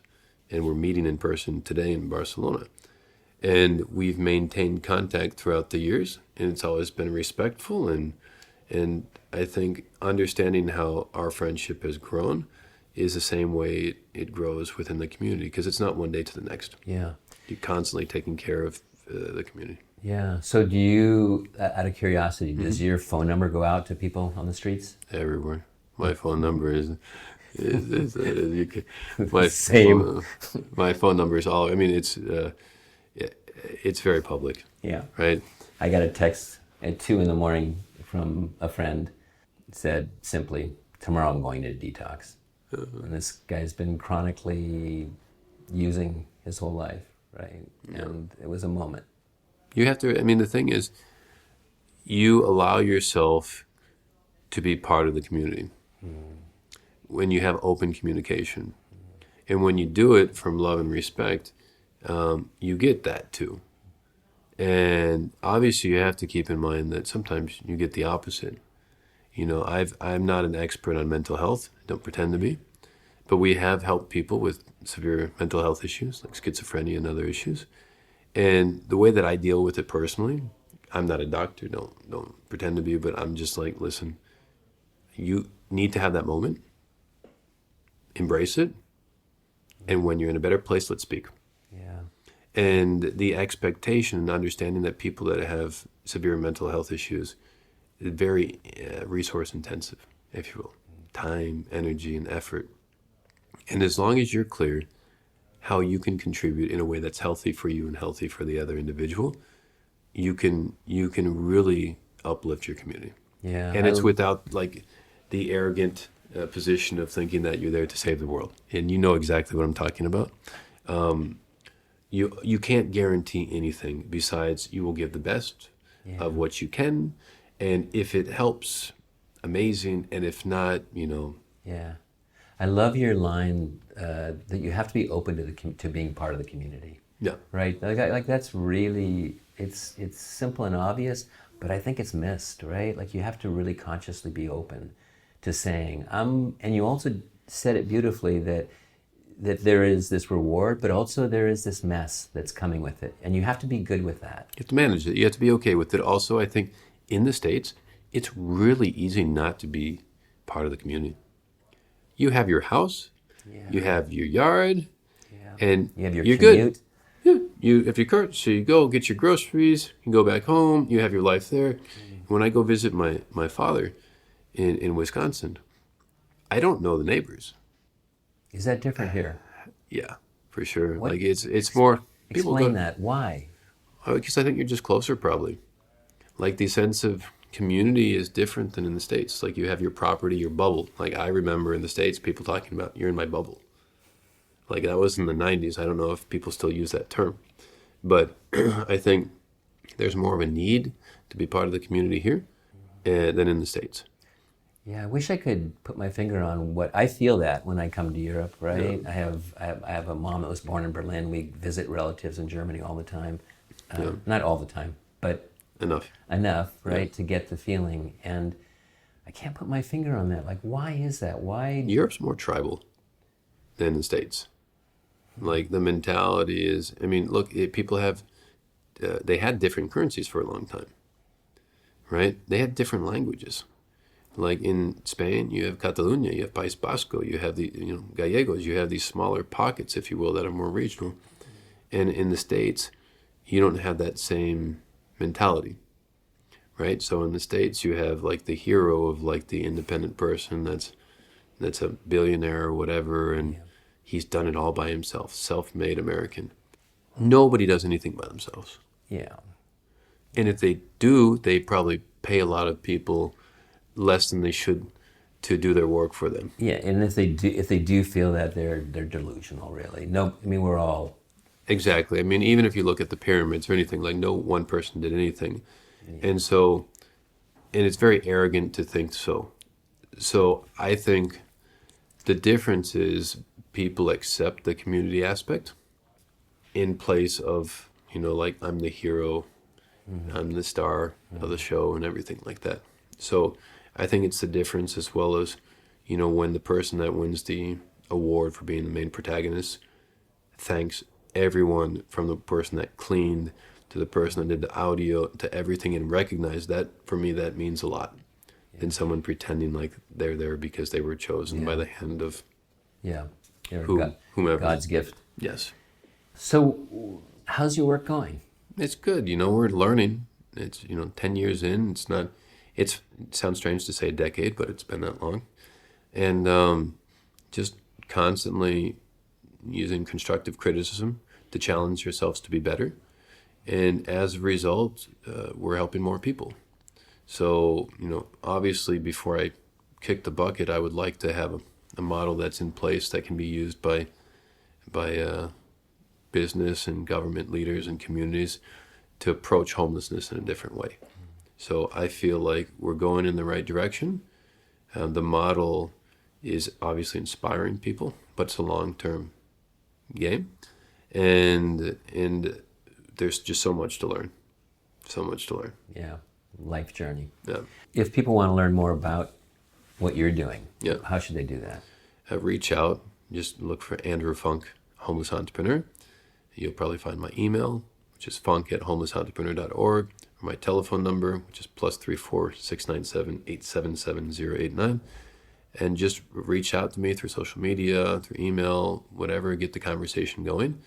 And we're meeting in person today in Barcelona. And we've maintained contact throughout the years, and it's always been respectful. And I think understanding how our friendship has grown is the same way it grows within the community, because it's not one day to the next.
Yeah.
You're constantly taking care of the community.
Yeah. So do you, out of curiosity, does your phone number go out to people on the streets?
Everywhere. My phone number is my
Same.
My phone number is all. I mean, it's very public.
Yeah.
Right.
I got a text at 2 a.m. from a friend. It said simply, "Tomorrow I'm going to detox." And this guy's been chronically using his whole life, right?
Yeah.
And it was a moment.
You have to. I mean, the thing is, you allow yourself to be part of the community when you have open communication, and when you do it from love and respect, you get that too. And obviously, you have to keep in mind that sometimes you get the opposite. You know, I'm not an expert on mental health. I don't pretend to be. But we have helped people with severe mental health issues, like schizophrenia and other issues. And the way that I deal with it personally, I'm not a doctor, don't pretend to be, but I'm just like, listen, you need to have that moment, embrace it, and when you're in a better place, let's speak.
Yeah.
And the expectation and understanding that people that have severe mental health issues, very resource intensive, if you will, time, energy, and effort. And as long as you're clear how you can contribute in a way that's healthy for you and healthy for the other individual, you can really uplift your community.
Yeah.
And it's without like the arrogant position of thinking that you're there to save the world. And you know exactly what I'm talking about. You can't guarantee anything besides you will give the best of what you can. And if it helps, amazing. And if not,
Yeah. I love your line that you have to be open to being part of the community.
Yeah.
Right? Like that's really, it's simple and obvious, but I think it's missed, right? Like you have to really consciously be open to saying, and you also said it beautifully that there is this reward, but also there is this mess that's coming with it. And you have to be good with that.
You have to manage it. You have to be okay with it. Also, I think in the States, it's really easy not to be part of the community. You have your house, you have your yard, and
you have your
you're
commute.
good. Yeah, you have your car, so you go get your groceries, you go back home, you have your life there. When I go visit my father in Wisconsin, I don't know the neighbors.
Is that different here?
Yeah, for sure.
What?
Like it's more people
Explain that. Why?
Because I think you're just closer, probably. Like the sense of community is different than in the States. Like you have your property, your bubble. Like I remember in the States, people talking about, you're in my bubble. Like that was in the 90s. I don't know if people still use that term. But I think there's more of a need to be part of the community here than in the States.
Yeah, I wish I could put my finger on what I feel that when I come to Europe, right?
Yeah.
I have a mom that was born in Berlin. We visit relatives in Germany all the time. Not all the time, but enough, right, to get the feeling. And I can't put my finger on that. Like, why is that? Why?
Europe's more tribal than the States. Like the mentality is, I mean, look, people have, they had different currencies for a long time, right? They had different languages. Like in Spain, you have Catalonia, you have País Vasco, you have the Gallegos, you have these smaller pockets, if you will, that are more regional. And in the States, you don't have that same mentality, right? So in the States, you have like the hero of like the independent person that's a billionaire or whatever, and he's done it all by himself, self-made American. Nobody does anything by themselves.
Yeah.
And if they do, they probably pay a lot of people less than they should to do their work for them.
Yeah, and if they do feel that, they're delusional, really. No, I mean we're all
Exactly. I mean, even if you look at the pyramids or anything, like no one person did anything. And so, and it's very arrogant to think so. So I think the difference is people accept the community aspect in place of, like I'm the hero, I'm the star of the show and everything like that. So I think it's the difference, as well as, when the person that wins the award for being the main protagonist thanks everyone, from the person that cleaned to the person that did the audio to everything, and recognize that. For me, that means a lot than someone pretending like they're there because they were chosen by the hand of whomever.
God's gift.
Yes.
So how's your work going?
It's good. We're learning. It's, 10 years in. It's not, it sounds strange to say a decade, but it's been that long. And just constantly using constructive criticism to challenge yourselves to be better. And as a result, we're helping more people. So, obviously before I kick the bucket, I would like to have a model that's in place that can be used by business and government leaders and communities to approach homelessness in a different way. So I feel like we're going in the right direction. The model is obviously inspiring people, but it's a long-term game, and there's just so much to learn.
Yeah, life journey.
Yeah.
If people want to learn more about what you're doing,
Yeah.
how should they do that?
Reach out. Just look for Andrew Funk, homeless entrepreneur. You'll probably find my email, which is funk@homelessentrepreneur.org, or my telephone number, which is +34 697 877 089. And just reach out to me through social media, through email, whatever, get the conversation going.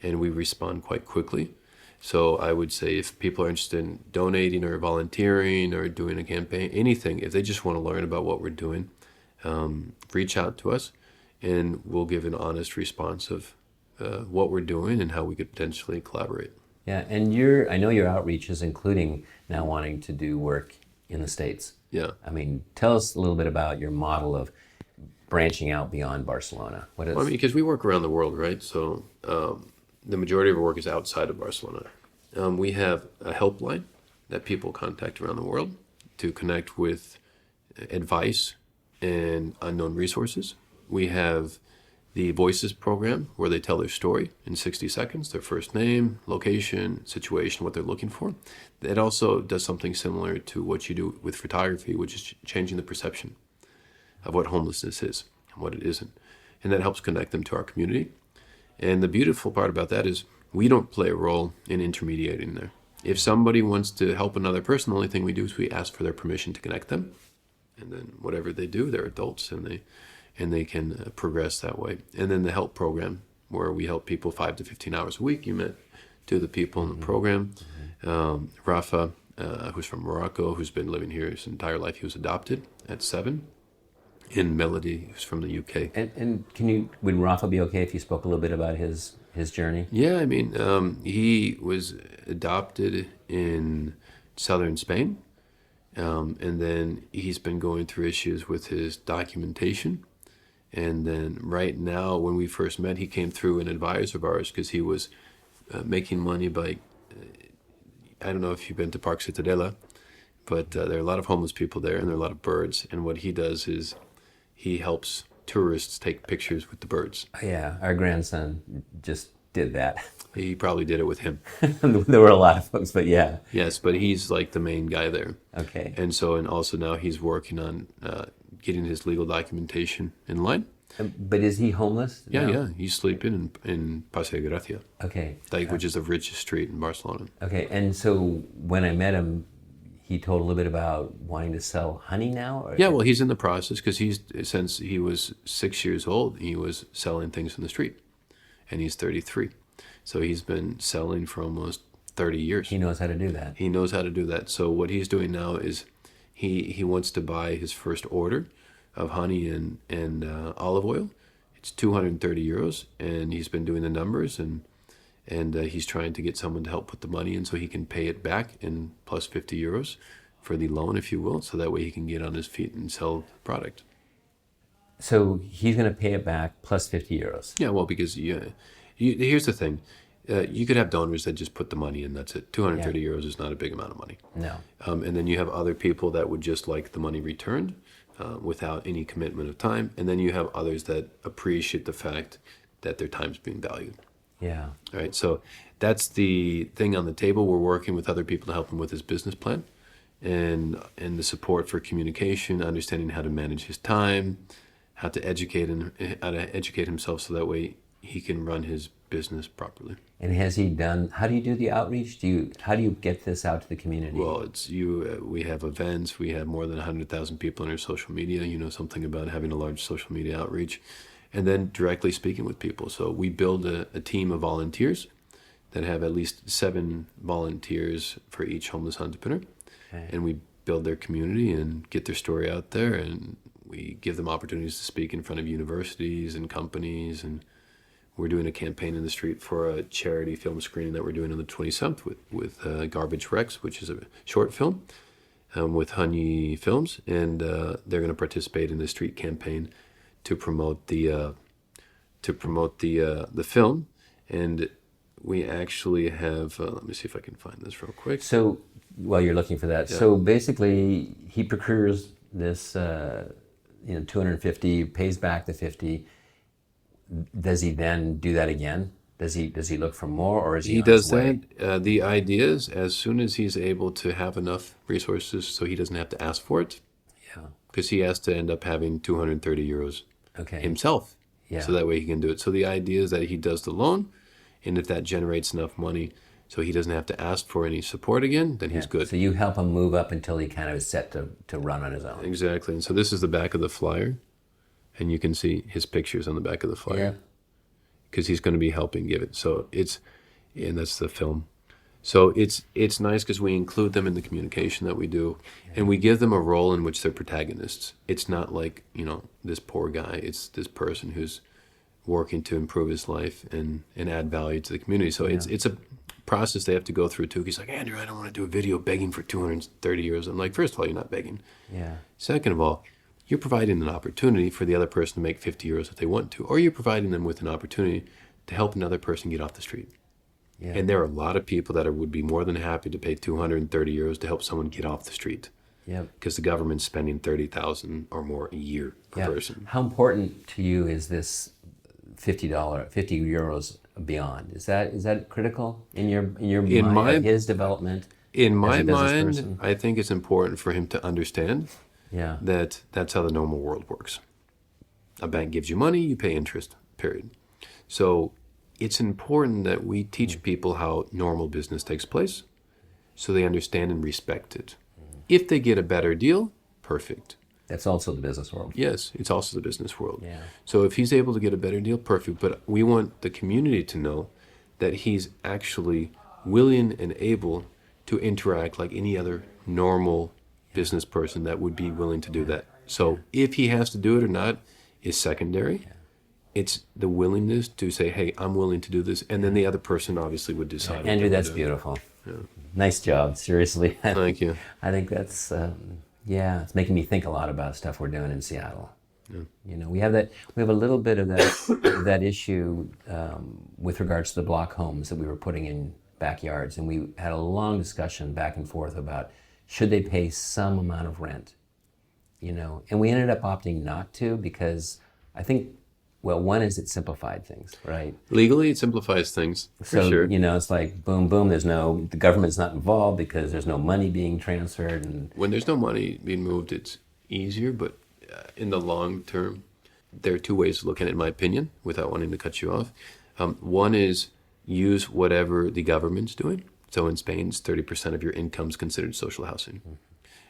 And we respond quite quickly. So I would say if people are interested in donating or volunteering or doing a campaign, anything, if they just want to learn about what we're doing, reach out to us and we'll give an honest response of what we're doing and how we could potentially collaborate.
Yeah, and I know your outreach is including now wanting to do work in the States.
Yeah.
I mean, tell us a little bit about your model of branching out beyond Barcelona. What is?
Well, because we work around the world, right? So the majority of our work is outside of Barcelona. We have a helpline that people contact around the world to connect with advice and unknown resources. We have the Voices program, where they tell their story in 60 seconds, their first name, location, situation, what they're looking for. It also does something similar to what you do with photography, which is changing the perception of what homelessness is and what it isn't. And that helps connect them to our community. And the beautiful part about that is we don't play a role in intermediating there. If somebody wants to help another person, the only thing we do is we ask for their permission to connect them. And then whatever they do, they're adults and they can progress that way. And then the help program, where we help people 5 to 15 hours a week. You met two of the people in the program. Rafa, who's from Morocco, who's been living here his entire life. He was adopted at 7. And Melody, who's from the UK.
And would Rafa be okay if you spoke a little bit about his journey?
Yeah, I mean, he was adopted in southern Spain. And then he's been going through issues with his documentation. And then right now, when we first met, he came through an advisor of ours because he was making money by, I don't know if you've been to Park Ciutadella, but there are a lot of homeless people there and there are a lot of birds. And what he does is he helps tourists take pictures with the birds.
Yeah, our grandson just did that.
He probably did it with him.
There were a lot of folks, but yeah.
Yes, but he's like the main guy there.
Okay.
And also now he's working on getting his legal documentation in line.
But is he homeless?
Yeah,
No?
yeah. He's sleeping in Paseo Gracia,
Okay.
which is the richest street in Barcelona.
Okay, and so when I met him, he told a little bit about wanting to sell honey now? Or?
Yeah, well, he's in the process because since he was 6 years old, he was selling things in the street. And he's 33. So he's been selling for almost 30 years.
He knows how to do that.
He knows how to do that. So what he's doing now is he wants to buy his first order of honey and olive oil. It's 230 euros, and he's been doing the numbers, and he's trying to get someone to help put the money in so he can pay it back in plus 50 euros for the loan, if you will, so that way he can get on his feet and sell the product.
So he's going to pay it back plus 50 euros.
Yeah, well, because here's the thing. You could have donors that just put the money in, that's it. 230 euros is not a big amount of money.
No.
And then you have other people that would just like the money returned without any commitment of time. And then you have others that appreciate the fact that their time's being valued.
Yeah.
All right, so that's the thing on the table. We're working with other people to help him with his business plan and the support for communication, understanding how to manage his time, how to educate himself so that way he can run his business properly.
And has he done, how do you do the outreach? How do you get this out to the community?
Well, we have events. We have more than 100,000 people on our social media. You know something about having a large social media outreach. And then directly speaking with people. So we build a team of volunteers that have at least 7 volunteers for each homeless entrepreneur. Okay. And we build their community and get their story out there. And we give them opportunities to speak in front of universities and companies. And we're doing a campaign in the street for a charity film screening that we're doing on the 27th with Garbage Rex, which is a short film with Honey Films. And they're going to participate in the street campaign to promote the film. And we actually have let me see if I can find this real quick.
So while you're looking for that, so basically he procures this 250, pays back the 50. Does he then do that again? Does he look for more, or is he on
does
his way?
that the idea is as soon as he's able to have enough resources so he doesn't have to ask for it, because he has to end up having 230 euros himself. So that way he can do it. So the idea is that he does the loan, and if that generates enough money so he doesn't have to ask for any support again, then he's good.
So you help him move up until he kind of is set to run on his own.
Exactly. And so this is the back of the flyer, and you can see his pictures on the back of the flyer because he's going to be helping give it. So and that's the film. So it's nice because we include them in the communication that we do, and we give them a role in which they're protagonists. It's not like, this poor guy. It's this person who's working to improve his life and add value to the community. So it's a process they have to go through too. He's like, Andrew, I don't want to do a video begging for 230 euros. I'm like, first of all, you're not begging. Yeah. Second of all, you're providing an opportunity for the other person to make 50 euros if they want to, or you're providing them with an opportunity to help another person get off the street. Yeah. And there are a lot of people that would be more than happy to pay 230 euros to help someone get off the street. Yeah. Because the government's spending 30,000 or more a year per person.
How important to you is this $50, €50 beyond? Is that critical in your mind, his development?
In my mind, I think it's important for him to understand that that's how the normal world works. A bank gives you money, you pay interest, period. So it's important that we teach people how normal business takes place so they understand and respect it. If they get a better deal, perfect.
That's also the business world.
Yes, it's also the business world.
Yeah.
So if he's able to get a better deal, perfect. But we want the community to know that he's actually willing and able to interact like any other normal business person that would be willing to do that. So if he has to do it or not is secondary. Yeah. It's the willingness to say, hey, I'm willing to do this. And then the other person obviously would decide.
Andrew, that's beautiful. Yeah. Nice job, seriously.
Thank you.
I think that's, it's making me think a lot about stuff we're doing in Seattle. Yeah. We have a little bit of that issue with regards to the block homes that we were putting in backyards. And we had a long discussion back and forth about should they pay some amount of rent, And we ended up opting not to because I think, well, one is it simplified things, right?
Legally, it simplifies things, for sure.
It's like boom, boom, the government's not involved because there's no money being transferred. And
when there's no money being moved, it's easier, but in the long term, there are two ways to look at it, in my opinion, without wanting to cut you off. One is use whatever the government's doing. So in Spain, it's 30% of your income is considered social housing. Mm-hmm.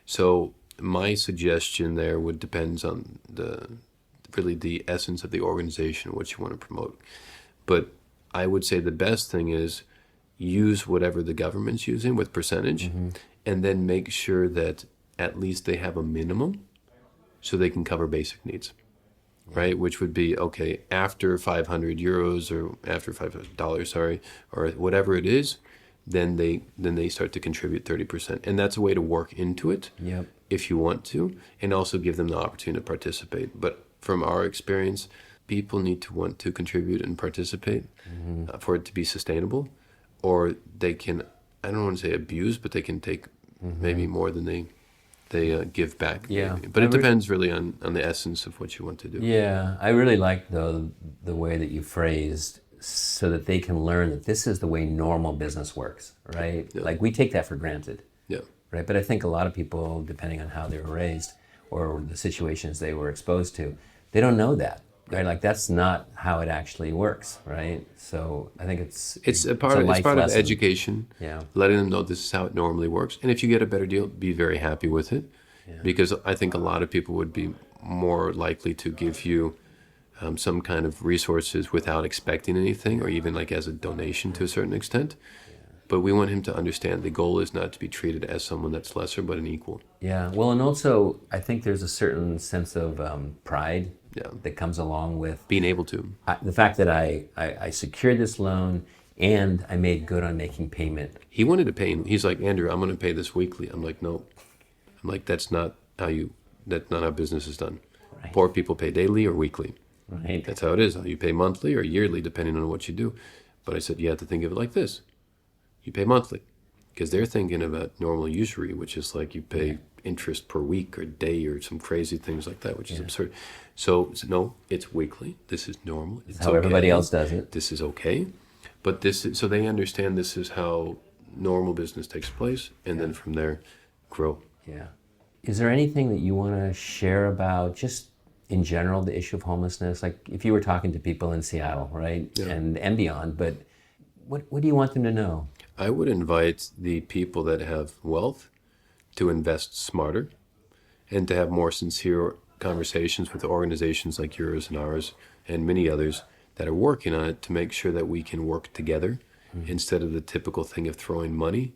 So my suggestion there would depend on the essence of the organization, what you want to promote. But I would say the best thing is use whatever the government's using with percentage, and then make sure that at least they have a minimum so they can cover basic needs, right? Which would be, okay, after 500 euros or after $500, or whatever it is, then they start to contribute 30%. And that's a way to work into it if you want to, and also give them the opportunity to participate. But from our experience, people need to want to contribute and participate for it to be sustainable, or they can, I don't want to say abuse, but they can take maybe more than they give back.
Yeah.
Maybe. But it depends really on the essence of what you want to do.
Yeah, I really like though the way that you phrased, so that they can learn that this is the way normal business works, right?
Yeah.
Like we take that for granted,
Yeah.
right? But I think a lot of people, depending on how they were raised or the situations they were exposed to, they don't know that, right? Like that's not how it actually works, right? So I think
It's part of education.
Yeah.
Letting them know this is how it normally works, and if you get a better deal, be very happy with it, because I think a lot of people would be more likely to give you some kind of resources without expecting anything, or even like as a donation to a certain extent. But we want him to understand the goal is not to be treated as someone that's lesser, but an equal.
Yeah. Well, and also I think there's a certain sense of pride that comes along with
Being able to.
the fact that I secured this loan and I made good on making payment.
He wanted to pay. He's like, Andrew, I'm going to pay this weekly. I'm like, no. I'm like, that's not how business is done.
Right.
Poor people pay daily or weekly.
Right.
That's how it is. You pay monthly or yearly, depending on what you do. But I said, you have to think of it like this. You pay monthly, because they're thinking about normal usury, which is like you pay interest per week or day or some crazy things like that, which is absurd. So no, it's weekly. This is normal. It's
how everybody else does it.
This is okay. But this is, so they understand this is how normal business takes place, and then from there, grow.
Yeah. Is there anything that you want to share about just in general the issue of homelessness? Like if you were talking to people in Seattle, right, and beyond, but what do you want them to know?
I would invite the people that have wealth to invest smarter and to have more sincere conversations with organizations like yours and ours and many others that are working on it, to make sure that we can work together instead of the typical thing of throwing money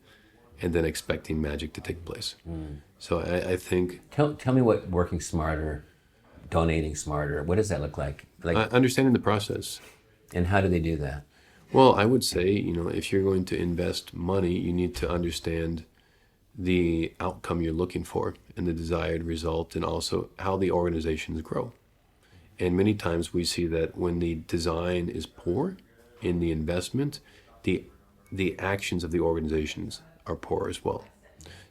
and then expecting magic to take place. So I think...
Tell me what working smarter, donating smarter, what does that look like? Like
understanding the process.
And how do they do that?
Well, I would say, if you're going to invest money, you need to understand the outcome you're looking for and the desired result, and also how the organizations grow. And many times we see that when the design is poor in the investment, the actions of the organizations are poor as well.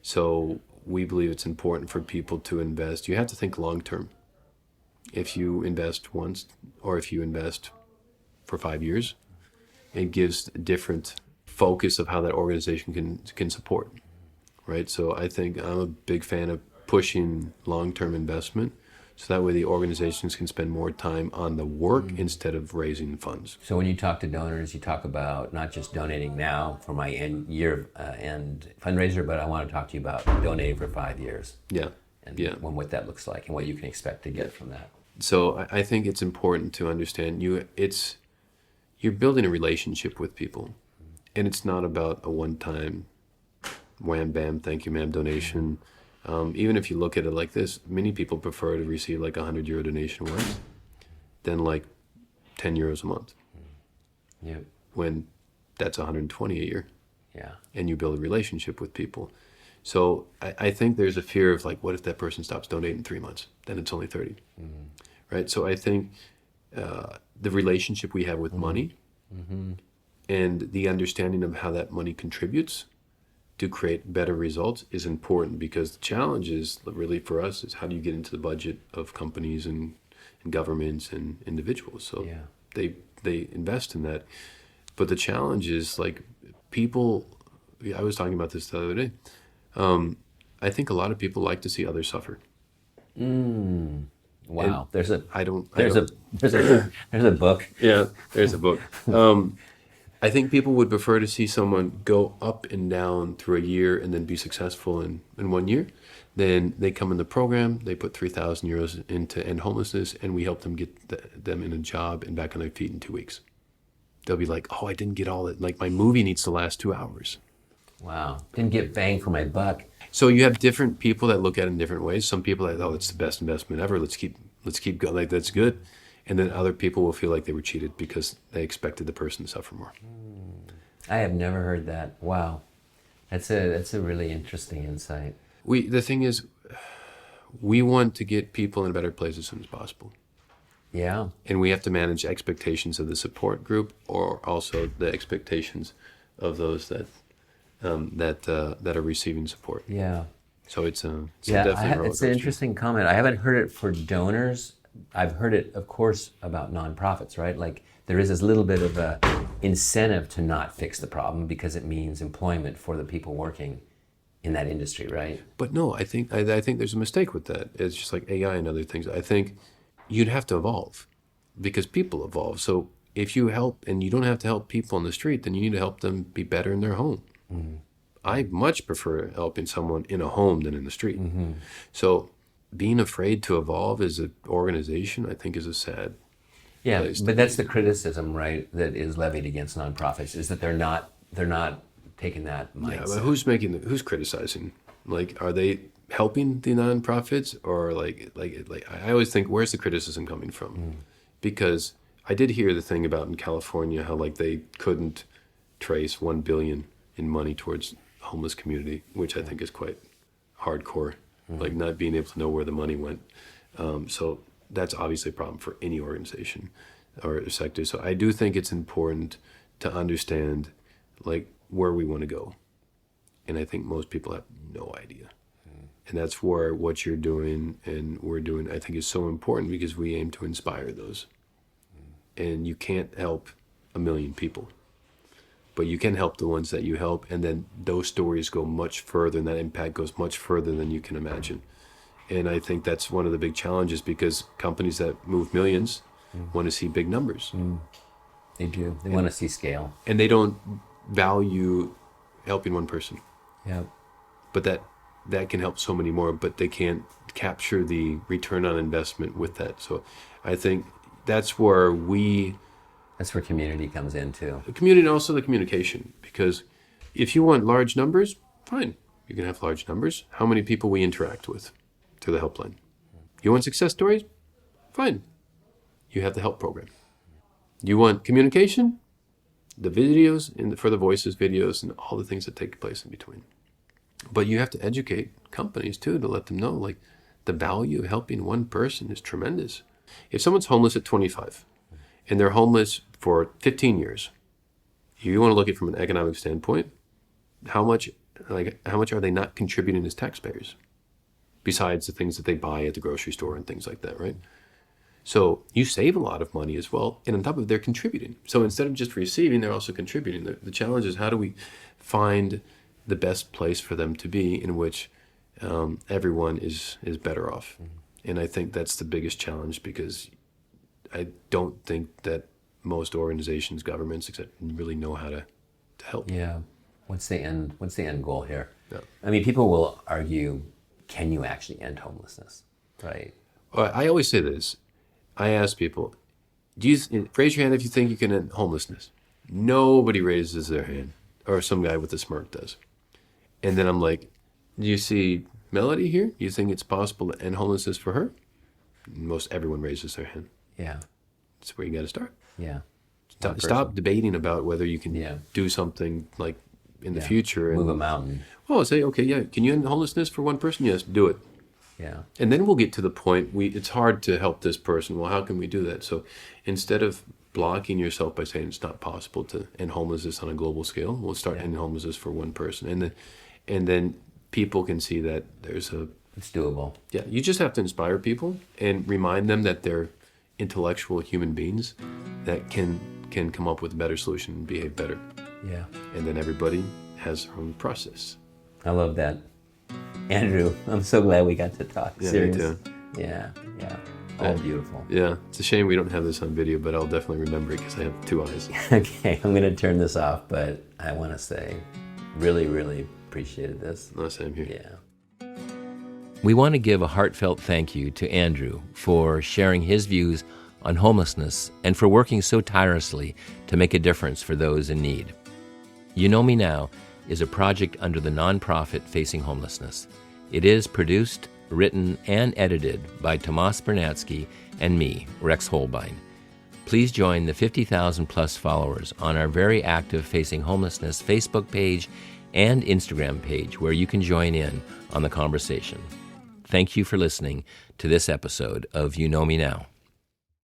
So we believe it's important for people to invest. You have to think long term. If you invest once, or if you invest for 5 years, it gives a different focus of how that organization can support, right? So I think I'm a big fan of pushing long-term investment, so that way the organizations can spend more time on the work instead of raising funds.
So when you talk to donors, you talk about not just donating now for my end fundraiser, but I want to talk to you about donating for 5 years.
Yeah.
And what that looks like and what you can expect to get from that.
So I think it's important to understand you're building a relationship with people, and it's not about a one-time wham bam thank you ma'am donation. Even if you look at it like this, many people prefer to receive like €100 donation once than like €10 a month.
Yeah.
When that's 120 a year.
Yeah.
And you build a relationship with people. So I think there's a fear of like, what if that person stops donating in 3 months? Then it's only 30. Right? So I think the relationship we have with money and the understanding of how that money contributes to create better results is important, because the challenge is really for us is how do you get into the budget of companies and governments and individuals. So they invest in that. But the challenge is like people, I was talking about this the other day. I think a lot of people like to see others suffer.
Wow. There's a book.
Yeah, there's a book. I think people would prefer to see someone go up and down through a year and then be successful in 1 year. Then they come in the program, they put €3,000 into end homelessness, and we help them get them in a job and back on their feet in 2 weeks. They'll be like, oh, I didn't get all it. Like my movie needs to last 2 hours.
Wow. Didn't get bang for my buck.
So you have different people that look at it in different ways. Some people are like, oh, it's the best investment ever. Let's keep going. Like that's good. And then other people will feel like they were cheated because they expected the person to suffer more.
I have never heard that. Wow. That's a really interesting insight.
The thing is, we want to get people in a better place as soon as possible.
Yeah.
And we have to manage expectations of the support group, or also the expectations of those that are receiving support.
Yeah.
So it's
Yeah,
definitely a roller
it's an
coaster.
interesting comment. I haven't heard it for donors. I've heard it, of course, about nonprofits, right? Like there is this little bit of a incentive to not fix the problem because it means employment for the people working in that industry, right?
But no, I think there's a mistake with that. It's just like AI and other things. I think you'd have to evolve because people evolve. So if you help, and you don't have to help people on the street, then you need to help them be better in their home. Mm-hmm. I much prefer helping someone in a home than in the street. Mm-hmm. So being afraid to evolve as an organization, I think, is a sad place.
But that's the criticism, right, that is levied against nonprofits, is that they're not taking that mindset.
Yeah, but who's criticizing? Like, are they helping the nonprofits, or like I always think, where's the criticism coming from? Because I did hear the thing about in California how like they couldn't trace $1 billion in money towards homeless community, which I think is quite hardcore, like not being able to know where the money went. So that's obviously a problem for any organization or sector. So I do think it's important to understand like where we want to go. And I think most people have no idea. And that's where what you're doing and we're doing, I think, is so important, because we aim to inspire those. And you can't help 1 million people, but you can help the ones that you help, and then those stories go much further, and that impact goes much further than you can imagine. And I think that's one of the big challenges, because companies that move millions want to see big numbers.
They do. They want to see scale.
And they don't value helping one person.
Yeah.
But that can help so many more, but they can't capture the return on investment with that. So I think that's where
community comes in too.
The community, and also the communication, because if you want large numbers, fine, you can have large numbers. How many people we interact with through the helpline? You want success stories? Fine, you have the help program. You want communication? The videos for the voices videos and all the things that take place in between. But you have to educate companies too, to let them know like the value of helping one person is tremendous. If someone's homeless at 25 and they're homeless for 15 years, you want to look at it from an economic standpoint. How much are they not contributing as taxpayers, besides the things that they buy at the grocery store and things like that, right? So you save a lot of money as well, and on top of it, they're contributing. So instead of just receiving, they're also contributing. The challenge is, how do we find the best place for them to be in which everyone is better off? And I think that's the biggest challenge, because I don't think that most organizations, governments, etc., really know how to help.
Yeah. What's the end goal here?
Yeah.
I mean, people will argue, can you actually end homelessness? Right.
I always say this. I ask people, raise your hand if you think you can end homelessness. Nobody raises their hand, or some guy with a smirk does. And then I'm like, do you see Melody here? Do you think it's possible to end homelessness for her? Most everyone raises their hand.
Yeah.
That's where you got to start.
Yeah.
Stop debating about whether you can do something like in the future.
Move a mountain.
Well, say, okay, yeah, can you end homelessness for one person? Yes, do it.
Yeah.
And then we'll get to the point, it's hard to help this person. Well, how can we do that? So instead of blocking yourself by saying it's not possible to end homelessness on a global scale, we'll start ending homelessness for one person. And then people can see that it's
doable.
Yeah, you just have to inspire people and remind them that they're intellectual human beings that can come up with a better solution and behave better.
Yeah.
And then everybody has their own process.
I love that. Andrew, I'm so glad we got to talk.
Yeah,
Serious.
me too.
Yeah. All beautiful.
Yeah, it's a shame we don't have this on video, but I'll definitely remember it because I have 2 eyes.
Okay, I'm going to turn this off, but I want to say really, really appreciated this.
No, same here.
Yeah.
We want to give a heartfelt thank you to Andrew for sharing his views on homelessness and for working so tirelessly to make a difference for those in need. You Know Me Now is a project under the nonprofit Facing Homelessness. It is produced, written, and edited by Tomas Bernatsky and me, Rex Holbein. Please join the 50,000 plus followers on our very active Facing Homelessness Facebook page and Instagram page, where you can join in on the conversation. Thank you for listening to this episode of You Know Me Now.